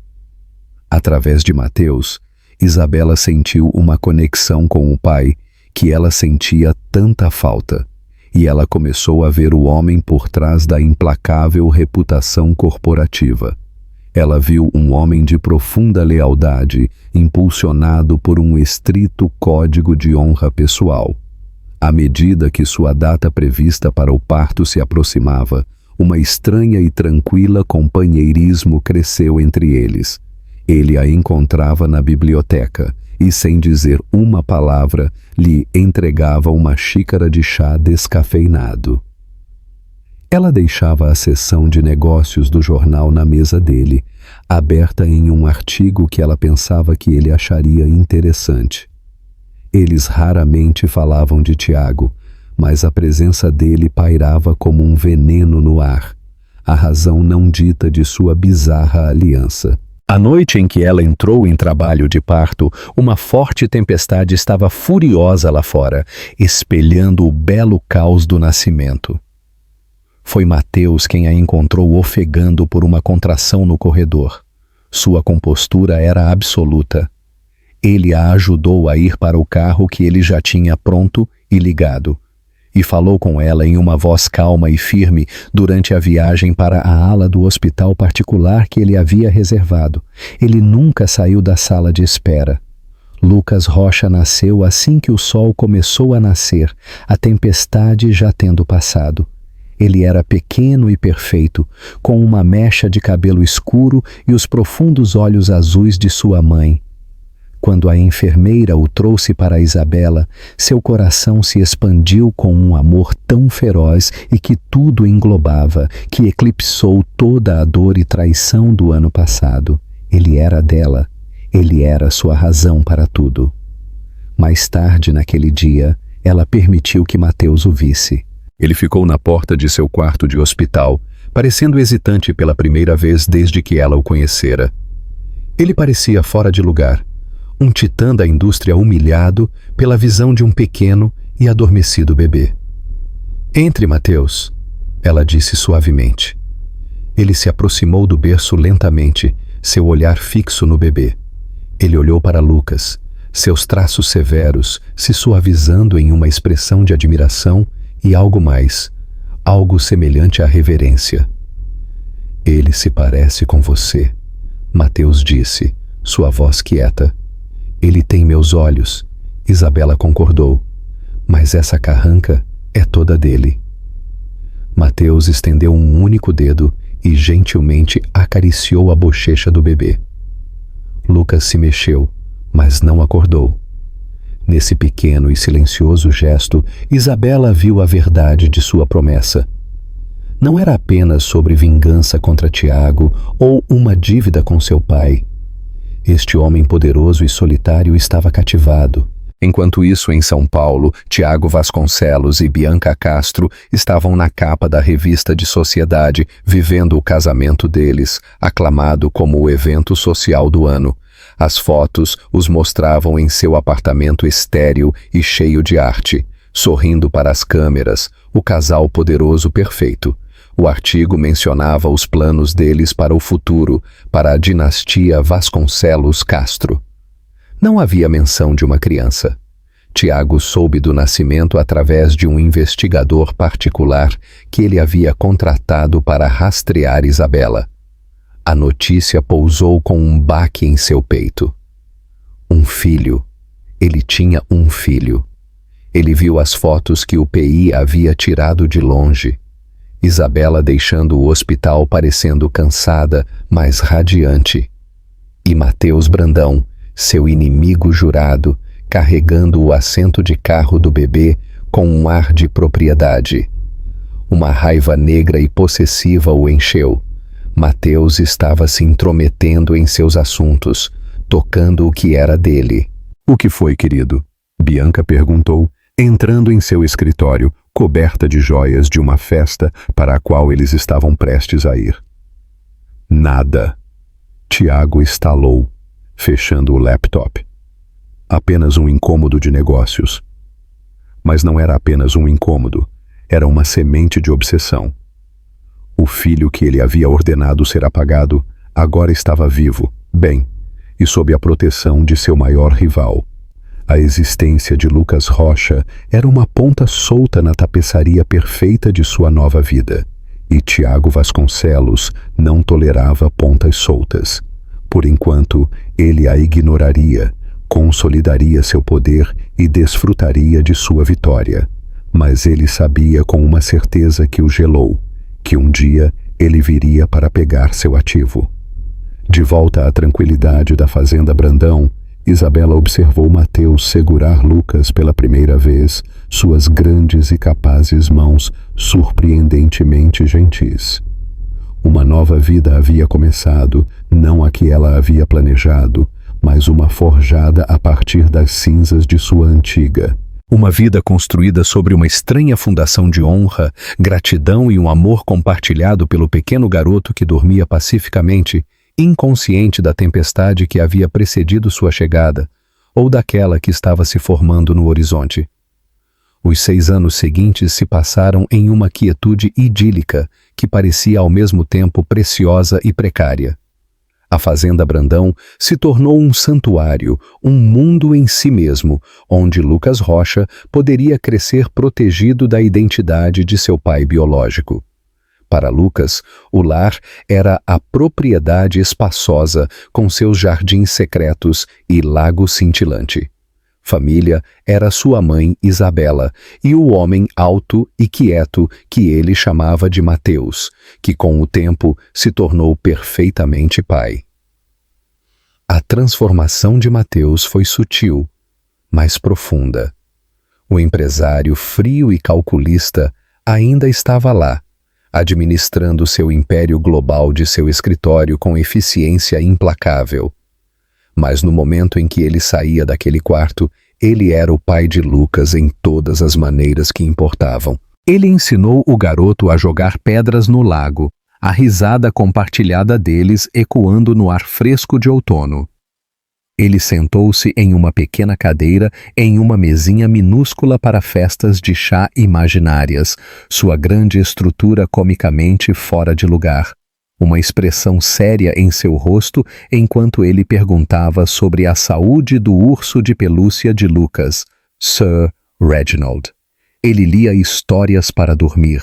Através de Mateus, Isabela sentiu uma conexão com o pai que ela sentia tanta falta, e ela começou a ver o homem por trás da implacável reputação corporativa. Ela viu um homem de profunda lealdade, impulsionado por um estrito código de honra pessoal. À medida que sua data prevista para o parto se aproximava, uma estranha e tranquila companheirismo cresceu entre eles. Ele a encontrava na biblioteca e, sem dizer uma palavra, lhe entregava uma xícara de chá descafeinado. Ela deixava a seção de negócios do jornal na mesa dele, aberta em um artigo que ela pensava que ele acharia interessante. Eles raramente falavam de Tiago, mas a presença dele pairava como um veneno no ar, a razão não dita de sua bizarra aliança. A noite em que ela entrou em trabalho de parto, uma forte tempestade estava furiosa lá fora, espelhando o belo caos do nascimento. Foi Mateus quem a encontrou ofegando por uma contração no corredor. Sua compostura era absoluta. Ele a ajudou a ir para o carro que ele já tinha pronto e ligado, e falou com ela em uma voz calma e firme durante a viagem para a ala do hospital particular que ele havia reservado. Ele nunca saiu da sala de espera. Lucas Rocha nasceu assim que o sol começou a nascer, a tempestade já tendo passado. Ele era pequeno e perfeito, com uma mecha de cabelo escuro e os profundos olhos azuis de sua mãe. Quando a enfermeira o trouxe para Isabela, seu coração se expandiu com um amor tão feroz e que tudo englobava, que eclipsou toda a dor e traição do ano passado. Ele era dela, ele era sua razão para tudo. Mais tarde naquele dia, ela permitiu que Mateus o visse. Ele ficou na porta de seu quarto de hospital, parecendo hesitante pela primeira vez desde que ela o conhecera. Ele parecia fora de lugar, um titã da indústria humilhado pela visão de um pequeno e adormecido bebê. "Entre, Mateus", ela disse suavemente. Ele se aproximou do berço lentamente, seu olhar fixo no bebê. Ele olhou para Lucas, seus traços severos se suavizando em uma expressão de admiração e algo mais, algo semelhante à reverência. "Ele se parece com você", Mateus disse, sua voz quieta. "Ele tem meus olhos", Isabela concordou, "mas essa carranca é toda dele." Mateus estendeu um único dedo e gentilmente acariciou a bochecha do bebê. Lucas se mexeu, mas não acordou. Nesse pequeno e silencioso gesto, Isabela viu a verdade de sua promessa. não era apenas sobre vingança contra Tiago ou uma dívida com seu pai. Este homem poderoso e solitário estava cativado. Enquanto isso, em São Paulo, Tiago Vasconcelos e Bianca Castro estavam na capa da revista de sociedade, vivendo o casamento deles, aclamado como o evento social do ano. As fotos os mostravam em seu apartamento estéril e cheio de arte, sorrindo para as câmeras, o casal poderoso perfeito. O artigo mencionava os planos deles para o futuro, para a dinastia Vasconcelos Castro. Não havia menção de uma criança. Tiago soube do nascimento através de um investigador particular que ele havia contratado para rastrear Isabela. A notícia pousou com um baque em seu peito. Um filho. Ele tinha um filho. Ele viu as fotos que o PI havia tirado de longe. Isabela deixando o hospital parecendo cansada, mas radiante. E Mateus Brandão, seu inimigo jurado, carregando o assento de carro do bebê com um ar de propriedade. Uma raiva negra e possessiva o encheu. Mateus estava se intrometendo em seus assuntos, tocando o que era dele. "O que foi, querido?" Bianca perguntou, entrando em seu escritório, coberta de joias de uma festa para a qual eles estavam prestes a ir. "Nada." Tiago estalou, fechando o laptop. "Apenas um incômodo de negócios." Mas não era apenas um incômodo, era uma semente de obsessão. O filho que ele havia ordenado ser apagado agora estava vivo, bem, e sob a proteção de seu maior rival. A existência de Lucas Rocha era uma ponta solta na tapeçaria perfeita de sua nova vida, e Tiago Vasconcelos não tolerava pontas soltas. Por enquanto, ele a ignoraria, consolidaria seu poder e desfrutaria de sua vitória. Mas ele sabia com uma certeza que o gelou, que um dia ele viria para pegar seu ativo. De volta à tranquilidade da fazenda Brandão, Isabela observou Mateus segurar Lucas pela primeira vez, suas grandes e capazes mãos surpreendentemente gentis. Uma nova vida havia começado, não a que ela havia planejado, mas uma forjada a partir das cinzas de sua antiga. Uma vida construída sobre uma estranha fundação de honra, gratidão e um amor compartilhado pelo pequeno garoto que dormia pacificamente, inconsciente da tempestade que havia precedido sua chegada, ou daquela que estava se formando no horizonte. Os 6 anos seguintes se passaram em uma quietude idílica que parecia ao mesmo tempo preciosa e precária. A fazenda Brandão se tornou um santuário, um mundo em si mesmo, onde Lucas Rocha poderia crescer protegido da identidade de seu pai biológico. Para Lucas, o lar era a propriedade espaçosa com seus jardins secretos e lago cintilante. Família era sua mãe Isabela e o homem alto e quieto que ele chamava de Mateus, que com o tempo se tornou perfeitamente pai. A transformação de Mateus foi sutil, mas profunda. O empresário frio e calculista ainda estava lá, administrando seu império global de seu escritório com eficiência implacável. Mas no momento em que ele saía daquele quarto, ele era o pai de Lucas em todas as maneiras que importavam. Ele ensinou o garoto a jogar pedras no lago, a risada compartilhada deles ecoando no ar fresco de outono. Ele sentou-se em uma pequena cadeira em uma mesinha minúscula para festas de chá imaginárias, sua grande estrutura comicamente fora de lugar, uma expressão séria em seu rosto enquanto ele perguntava sobre a saúde do urso de pelúcia de Lucas, Sir Reginald. Ele lia histórias para dormir,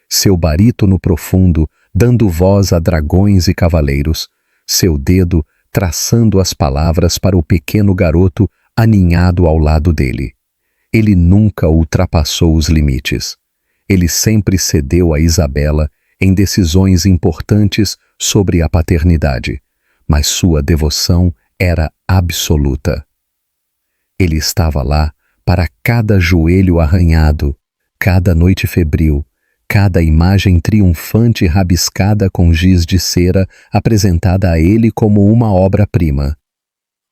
seu barítono profundo dando voz a dragões e cavaleiros, seu dedo traçando as palavras para o pequeno garoto aninhado ao lado dele. Ele nunca ultrapassou os limites. Ele sempre cedeu a Isabela em decisões importantes sobre a paternidade, mas sua devoção era absoluta. Ele estava lá para cada joelho arranhado, cada noite febril, cada imagem triunfante rabiscada com giz de cera apresentada a ele como uma obra-prima.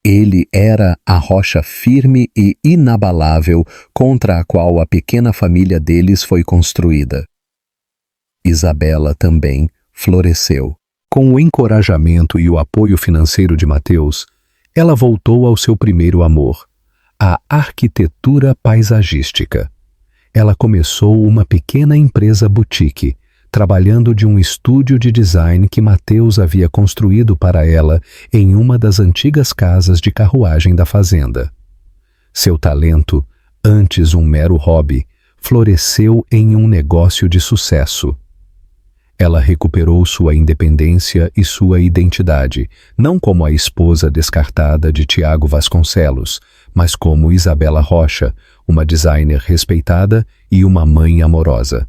Ele era a rocha firme e inabalável contra a qual a pequena família deles foi construída. Isabela também floresceu. Com o encorajamento e o apoio financeiro de Mateus, ela voltou ao seu primeiro amor, a arquitetura paisagística. Ela começou uma pequena empresa boutique, trabalhando de um estúdio de design que Mateus havia construído para ela em uma das antigas casas de carruagem da fazenda. Seu talento, antes um mero hobby, floresceu em um negócio de sucesso. Ela recuperou sua independência e sua identidade, não como a esposa descartada de Tiago Vasconcelos, mas como Isabela Rocha, uma designer respeitada e uma mãe amorosa.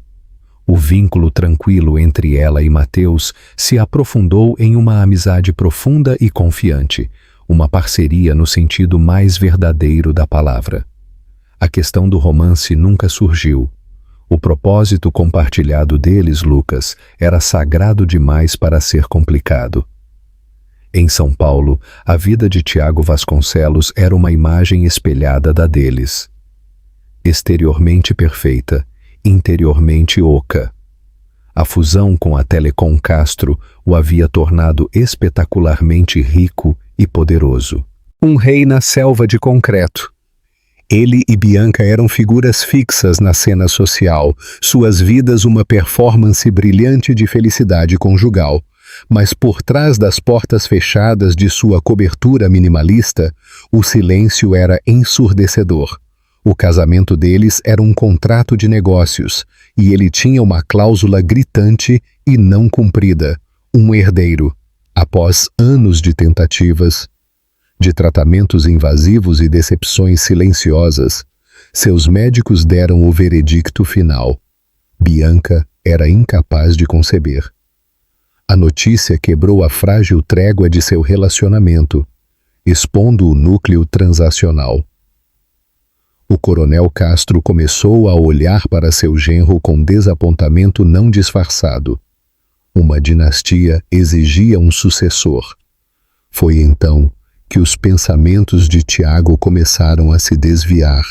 O vínculo tranquilo entre ela e Mateus se aprofundou em uma amizade profunda e confiante, uma parceria no sentido mais verdadeiro da palavra. A questão do romance nunca surgiu. O propósito compartilhado deles, Lucas, era sagrado demais para ser complicado. Em São Paulo, a vida de Tiago Vasconcelos era uma imagem espelhada da deles. Exteriormente perfeita, interiormente oca. A fusão com a Telecom Castro o havia tornado espetacularmente rico e poderoso. Um rei na selva de concreto. Ele e Bianca eram figuras fixas na cena social, suas vidas uma performance brilhante de felicidade conjugal. Mas por trás das portas fechadas de sua cobertura minimalista, o silêncio era ensurdecedor. O casamento deles era um contrato de negócios, e ele tinha uma cláusula gritante e não cumprida, um herdeiro, após anos de tentativas, de tratamentos invasivos e decepções silenciosas. Seus médicos deram o veredicto final. Bianca era incapaz de conceber. A notícia quebrou a frágil trégua de seu relacionamento, expondo o núcleo transacional. O coronel Castro começou a olhar para seu genro com desapontamento não disfarçado. Uma dinastia exigia um sucessor. Foi então que os pensamentos de Tiago começaram a se desviar,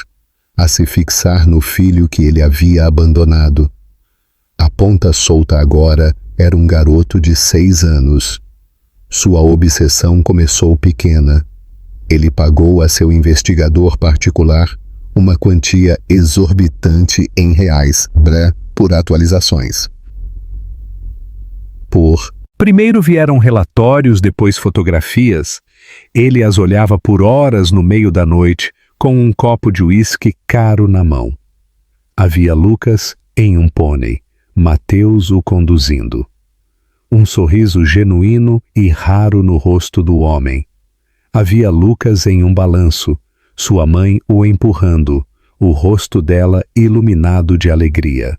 a se fixar no filho que ele havia abandonado. A ponta solta agora era um garoto de 6 anos. Sua obsessão começou pequena. Ele pagou a seu investigador particular uma quantia exorbitante em reais, por atualizações. Primeiro vieram relatórios, depois fotografias. Ele as olhava por horas no meio da noite, com um copo de uísque caro na mão. Havia Lucas em um pônei, Mateus o conduzindo. Um sorriso genuíno e raro no rosto do homem. Havia Lucas em um balanço, sua mãe o empurrando, o rosto dela iluminado de alegria.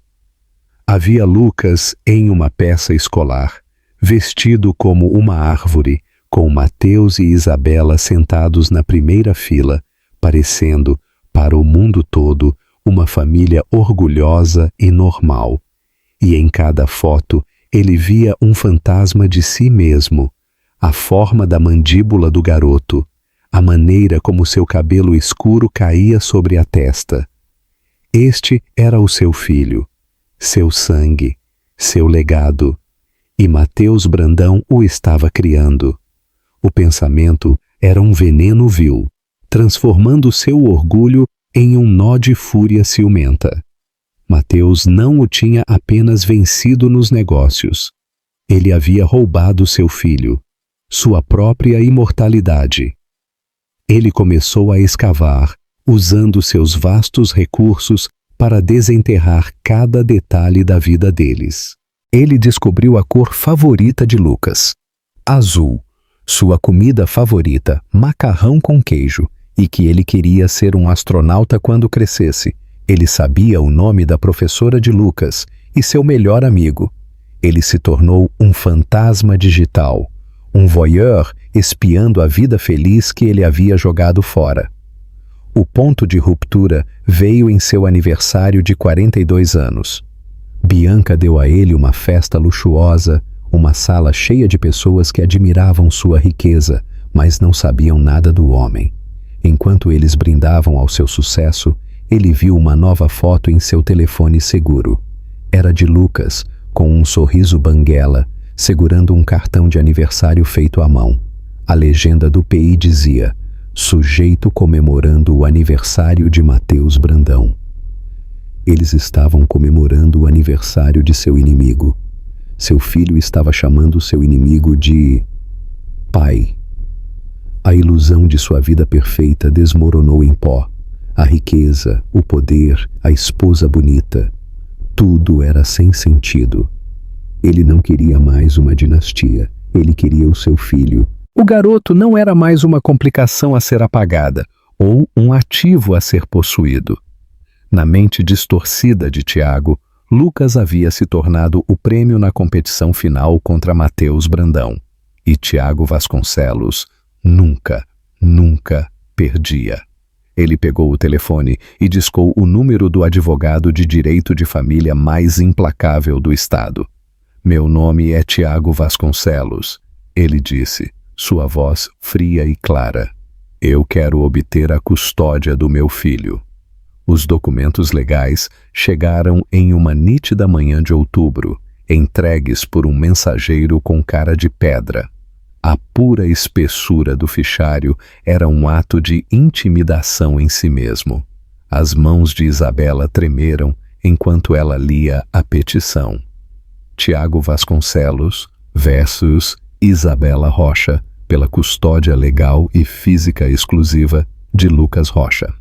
Havia Lucas em uma peça escolar, vestido como uma árvore, com Mateus e Isabela sentados na primeira fila, parecendo, para o mundo todo, uma família orgulhosa e normal. E em cada foto ele via um fantasma de si mesmo, a forma da mandíbula do garoto, a maneira como seu cabelo escuro caía sobre a testa. Este era o seu filho, seu sangue, seu legado, e Mateus Brandão o estava criando. O pensamento era um veneno vil, transformando seu orgulho em um nó de fúria ciumenta. Mateus não o tinha apenas vencido nos negócios. Ele havia roubado seu filho, sua própria imortalidade. Ele começou a escavar, usando seus vastos recursos para desenterrar cada detalhe da vida deles. Ele descobriu a cor favorita de Lucas, azul, sua comida favorita, macarrão com queijo, e que ele queria ser um astronauta quando crescesse. Ele sabia o nome da professora de Lucas e seu melhor amigo. Ele se tornou um fantasma digital, um voyeur espiando a vida feliz que ele havia jogado fora. O ponto de ruptura veio em seu aniversário de 42 anos. Bianca deu a ele uma festa luxuosa, uma sala cheia de pessoas que admiravam sua riqueza, mas não sabiam nada do homem. Enquanto eles brindavam ao seu sucesso, ele viu uma nova foto em seu telefone seguro. Era de Lucas, com um sorriso banguela, segurando um cartão de aniversário feito à mão. A legenda do PI dizia: sujeito comemorando o aniversário de Matheus Brandão. Eles estavam comemorando o aniversário de seu inimigo. Seu filho estava chamando seu inimigo de pai. A ilusão de sua vida perfeita desmoronou em pó. A riqueza, o poder, a esposa bonita. Tudo era sem sentido. Ele não queria mais uma dinastia. Ele queria o seu filho. O garoto não era mais uma complicação a ser apagada ou um ativo a ser possuído. Na mente distorcida de Tiago, Lucas havia se tornado o prêmio na competição final contra Matheus Brandão. E Tiago Vasconcelos nunca perdia. Ele pegou o telefone e discou o número do advogado de direito de família mais implacável do estado. Meu nome é Tiago Vasconcelos, ele disse, sua voz fria e clara. Eu quero obter a custódia do meu filho. Os documentos legais chegaram em uma nítida manhã de outubro, entregues por um mensageiro com cara de pedra. A pura espessura do fichário era um ato de intimidação em si mesmo. As mãos de Isabela tremeram enquanto ela lia a petição. Tiago Vasconcelos versus Isabela Rocha, pela custódia legal e física exclusiva de Lucas Rocha.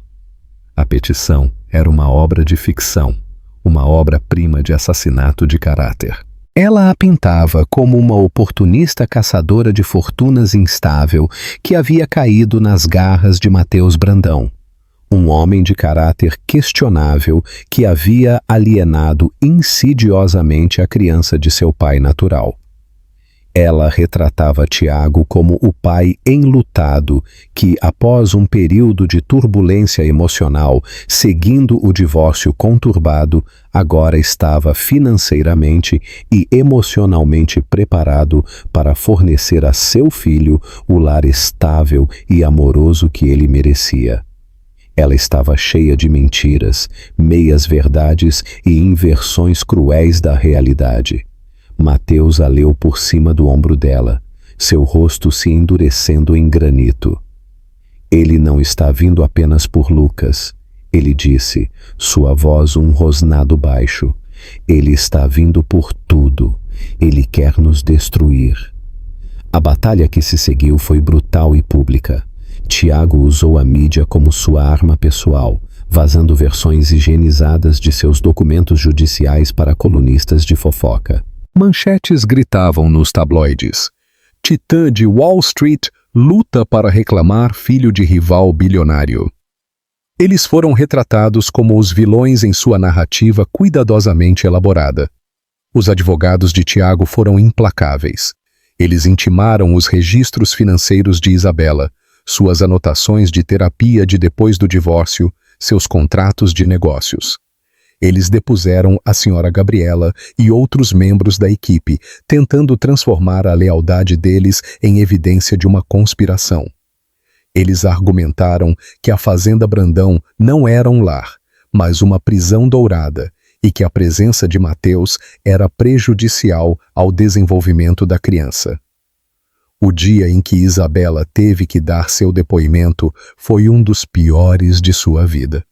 A petição era uma obra de ficção, uma obra-prima de assassinato de caráter. Ela a pintava como uma oportunista caçadora de fortunas instável que havia caído nas garras de Matheus Brandão, um homem de caráter questionável que havia alienado insidiosamente a criança de seu pai natural. Ela retratava Tiago como o pai enlutado que, após um período de turbulência emocional, seguindo o divórcio conturbado, agora estava financeiramente e emocionalmente preparado para fornecer a seu filho o lar estável e amoroso que ele merecia. Ela estava cheia de mentiras, meias-verdades e inversões cruéis da realidade. Matheus a leu por cima do ombro dela, seu rosto se endurecendo em granito. Ele não está vindo apenas por Lucas, ele disse, sua voz um rosnado baixo. Ele está vindo por tudo. Ele quer nos destruir. A batalha que se seguiu foi brutal e pública. Tiago usou a mídia como sua arma pessoal, vazando versões higienizadas de seus documentos judiciais para colunistas de fofoca. Manchetes gritavam nos tabloides. Titã de Wall Street luta para reclamar filho de rival bilionário. Eles foram retratados como os vilões em sua narrativa cuidadosamente elaborada. Os advogados de Tiago foram implacáveis. Eles intimaram os registros financeiros de Isabela, suas anotações de terapia de depois do divórcio, seus contratos de negócios. Eles depuseram a senhora Gabriela e outros membros da equipe, tentando transformar a lealdade deles em evidência de uma conspiração. Eles argumentaram que a Fazenda Brandão não era um lar, mas uma prisão dourada, e que a presença de Matheus era prejudicial ao desenvolvimento da criança. O dia em que Isabela teve que dar seu depoimento foi um dos piores de sua vida.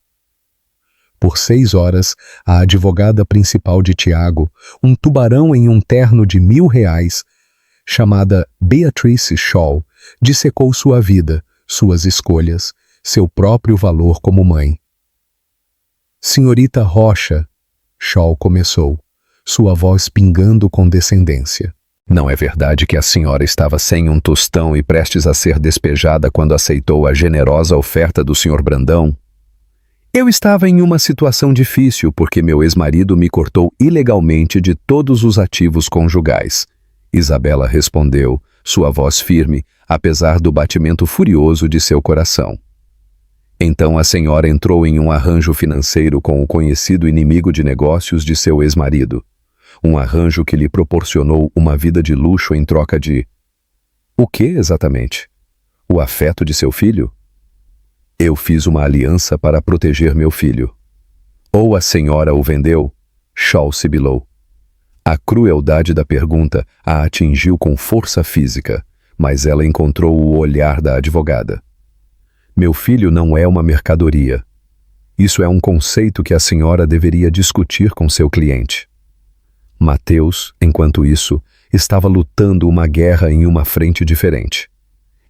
Por 6 horas, a advogada principal de Tiago, um tubarão em um terno de R$1.000, chamada Beatrice Shaw, dissecou sua vida, suas escolhas, seu próprio valor como mãe. Senhorita Rocha, Shaw começou, sua voz pingando com descendência. Não é verdade que a senhora estava sem um tostão e prestes a ser despejada quando aceitou a generosa oferta do Sr. Brandão? Eu estava em uma situação difícil porque meu ex-marido me cortou ilegalmente de todos os ativos conjugais. Isabela respondeu, sua voz firme, apesar do batimento furioso de seu coração. Então a senhora entrou em um arranjo financeiro com o conhecido inimigo de negócios de seu ex-marido. um arranjo que lhe proporcionou uma vida de luxo em troca de... O que exatamente? O afeto de seu filho? Eu fiz uma aliança para proteger meu filho. Ou a senhora o vendeu? Shaw sibilou. A crueldade da pergunta a atingiu com força física, mas ela encontrou o olhar da advogada. Meu filho não é uma mercadoria. Isso é um conceito que a senhora deveria discutir com seu cliente. Mateus, enquanto isso, estava lutando uma guerra em uma frente diferente.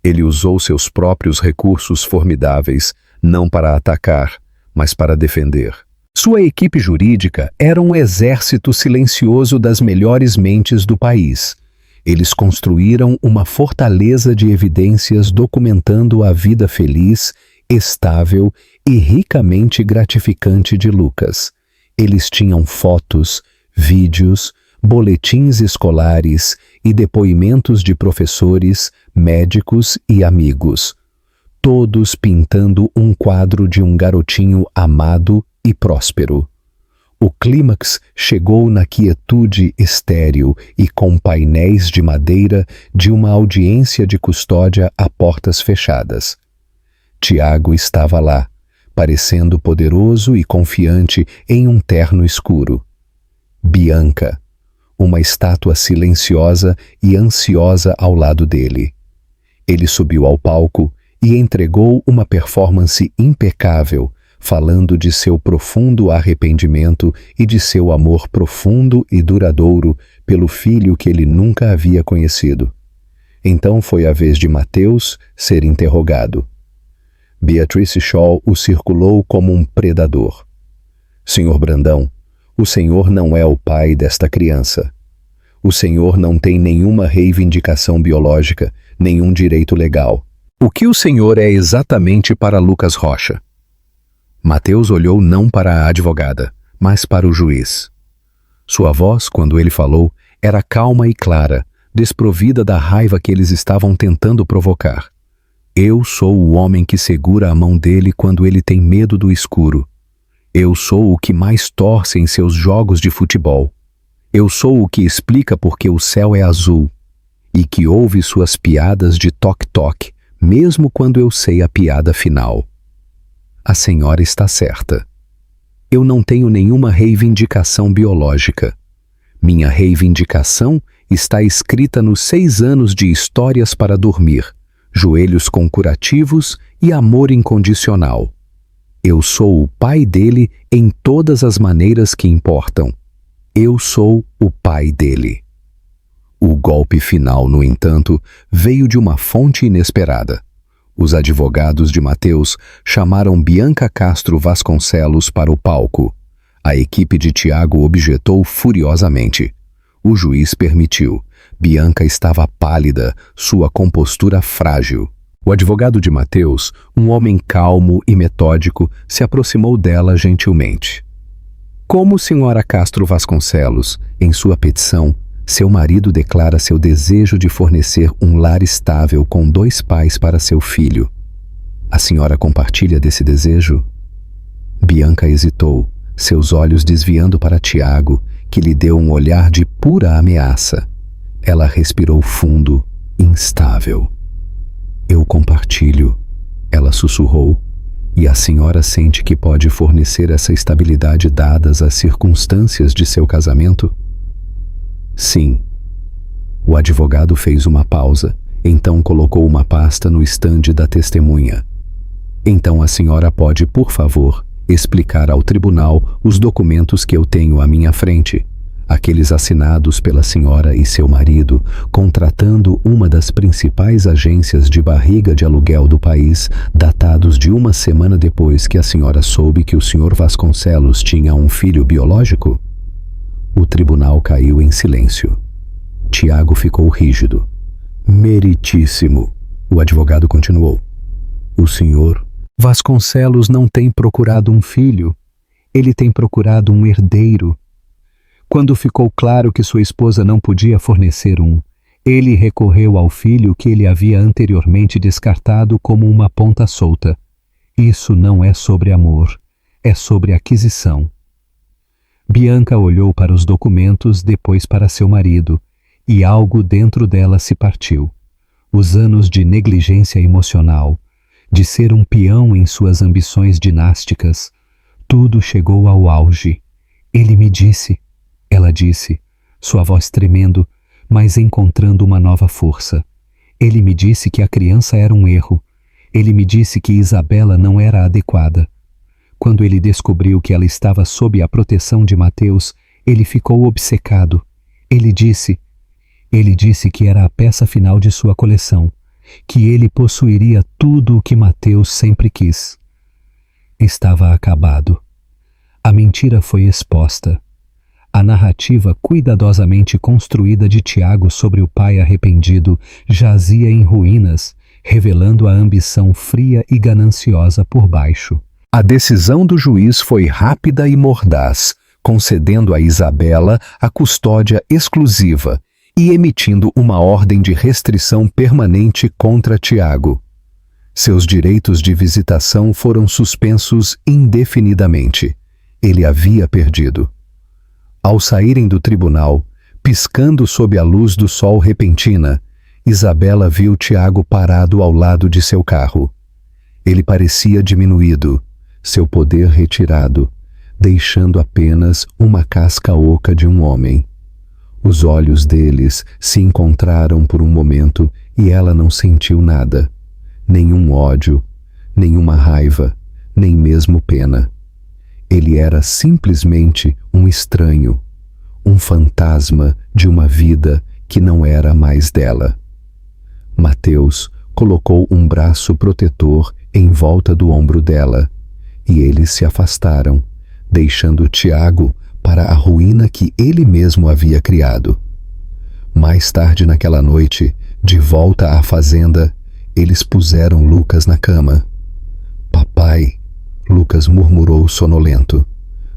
Ele usou seus próprios recursos formidáveis, não para atacar, mas para defender. Sua equipe jurídica era um exército silencioso das melhores mentes do país. Eles construíram uma fortaleza de evidências documentando a vida feliz, estável e ricamente gratificante de Lucas. Eles tinham fotos, vídeos, boletins escolares e depoimentos de professores, médicos e amigos, todos pintando um quadro de um garotinho amado e próspero. O clímax chegou na quietude estéril e com painéis de madeira de uma audiência de custódia a portas fechadas. Tiago estava lá, parecendo poderoso e confiante em um terno escuro. Bianca, uma estátua silenciosa e ansiosa ao lado dele. Ele subiu ao palco e entregou uma performance impecável, falando de seu profundo arrependimento e de seu amor profundo e duradouro pelo filho que ele nunca havia conhecido. Então foi a vez de Mateus ser interrogado. Beatrice Shaw o circulou como um predador. Senhor Brandão, o senhor não é o pai desta criança. O senhor não tem nenhuma reivindicação biológica, nenhum direito legal. O que o senhor é exatamente para Lucas Rocha? Mateus olhou não para a advogada, mas para o juiz. Sua voz, quando ele falou, era calma e clara, desprovida da raiva que eles estavam tentando provocar. Eu sou o homem que segura a mão dele quando ele tem medo do escuro. Eu sou o que mais torce em seus jogos de futebol. Eu sou o que explica por que o céu é azul e que ouve suas piadas de toque-toque, mesmo quando eu sei a piada final. A senhora está certa. Eu não tenho nenhuma reivindicação biológica. Minha reivindicação está escrita nos 6 anos de Histórias para Dormir, Joelhos com Curativos e Amor Incondicional. Eu sou o pai dele em todas as maneiras que importam. Eu sou o pai dele. O golpe final, no entanto, veio de uma fonte inesperada. Os advogados de Mateus chamaram Bianca Castro Vasconcelos para o palco. A equipe de Tiago objetou furiosamente. O juiz permitiu. Bianca estava pálida, sua compostura frágil. O advogado de Mateus, um homem calmo e metódico, se aproximou dela gentilmente. Como senhora Castro Vasconcelos, em sua petição, seu marido declara seu desejo de fornecer um lar estável com 2 pais para seu filho. A senhora compartilha desse desejo? Bianca hesitou, seus olhos desviando para Tiago, que lhe deu um olhar de pura ameaça. Ela respirou fundo, instável. Eu compartilho, ela sussurrou, e a senhora sente que pode fornecer essa estabilidade dadas as circunstâncias de seu casamento? Sim. O advogado fez uma pausa, então colocou uma pasta no estande da testemunha. Então a senhora pode, por favor, explicar ao tribunal os documentos que eu tenho à minha frente, aqueles assinados pela senhora e seu marido, contratando uma das principais agências de barriga de aluguel do país, datados de 1 semana depois que a senhora soube que o senhor Vasconcelos tinha um filho biológico? O tribunal caiu em silêncio. Tiago ficou rígido. Meritíssimo, o advogado continuou. O senhor Vasconcelos não tem procurado um filho, ele tem procurado um herdeiro. Quando ficou claro que sua esposa não podia fornecer um, ele recorreu ao filho que ele havia anteriormente descartado como uma ponta solta. Isso não é sobre amor, é sobre aquisição. Bianca olhou para os documentos, depois para seu marido, e algo dentro dela se partiu. Os anos de negligência emocional, de ser um peão em suas ambições dinásticas, tudo chegou ao auge. Ele me disse, ela disse, sua voz tremendo, mas encontrando uma nova força. Ele me disse que a criança era um erro. Ele me disse que Isabela não era adequada. Quando ele descobriu que ela estava sob a proteção de Mateus, ele ficou obcecado. Ele disse que era a peça final de sua coleção, que ele possuiria tudo o que Mateus sempre quis. Estava acabado. A mentira foi exposta. A narrativa cuidadosamente construída de Tiago sobre o pai arrependido jazia em ruínas, revelando a ambição fria e gananciosa por baixo. A decisão do juiz foi rápida e mordaz, concedendo a Isabela a custódia exclusiva e emitindo uma ordem de restrição permanente contra Tiago. Seus direitos de visitação foram suspensos indefinidamente. Ele havia perdido. Ao saírem do tribunal, piscando sob a luz do sol repentina, Isabela viu Tiago parado ao lado de seu carro. Ele parecia diminuído, seu poder retirado, deixando apenas uma casca oca de um homem. Os olhos deles se encontraram por um momento e ela não sentiu nada. Nenhum ódio, nenhuma raiva, nem mesmo pena. Ele era simplesmente um estranho, um fantasma de uma vida que não era mais dela. Mateus colocou um braço protetor em volta do ombro dela, e eles se afastaram, deixando Tiago para a ruína que ele mesmo havia criado. Mais tarde naquela noite, de volta à fazenda, eles puseram Lucas na cama. "Papai", Lucas murmurou sonolento,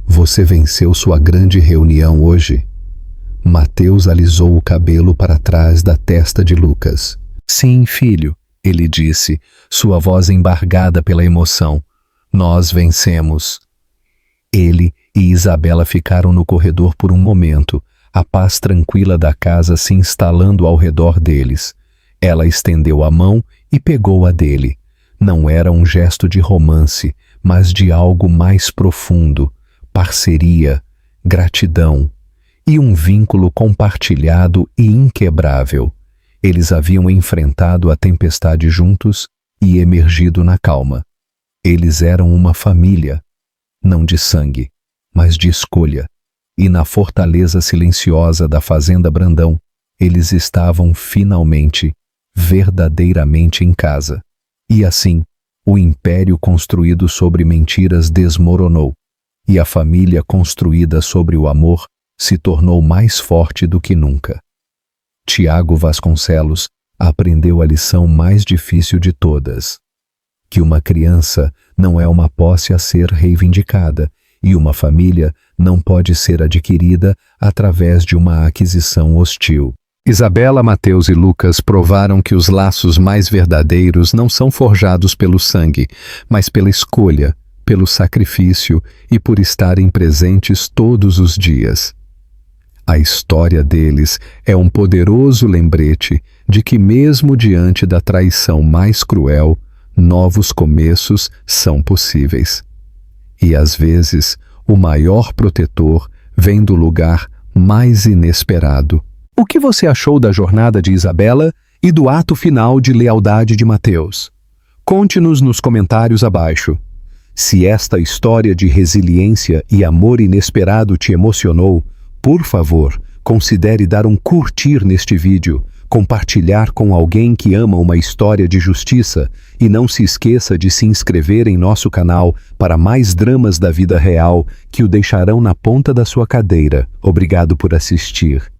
"você venceu sua grande reunião hoje?" Mateus alisou o cabelo para trás da testa de Lucas. "Sim, filho", ele disse, sua voz embargada pela emoção. "Nós vencemos." Ele e Isabela ficaram no corredor por um momento, a paz tranquila da casa se instalando ao redor deles. Ela estendeu a mão e pegou a dele. Não era um gesto de romance, mas de algo mais profundo, parceria, gratidão e um vínculo compartilhado e inquebrável. Eles haviam enfrentado a tempestade juntos e emergido na calma. Eles eram uma família, não de sangue, mas de escolha. E na fortaleza silenciosa da Fazenda Brandão, eles estavam finalmente, verdadeiramente em casa. E assim, o império construído sobre mentiras desmoronou, e a família construída sobre o amor se tornou mais forte do que nunca. Tiago Vasconcelos aprendeu a lição mais difícil de todas: que uma criança não é uma posse a ser reivindicada, e uma família não pode ser adquirida através de uma aquisição hostil. Isabela, Mateus e Lucas provaram que os laços mais verdadeiros não são forjados pelo sangue, mas pela escolha, pelo sacrifício e por estarem presentes todos os dias. A história deles é um poderoso lembrete de que, mesmo diante da traição mais cruel, novos começos são possíveis. E às vezes, o maior protetor vem do lugar mais inesperado. O que você achou da jornada de Isabela e do ato final de lealdade de Mateus? Conte-nos nos comentários abaixo. Se esta história de resiliência e amor inesperado te emocionou, por favor, considere dar um curtir neste vídeo, compartilhar com alguém que ama uma história de justiça e não se esqueça de se inscrever em nosso canal para mais dramas da vida real que o deixarão na ponta da sua cadeira. Obrigado por assistir.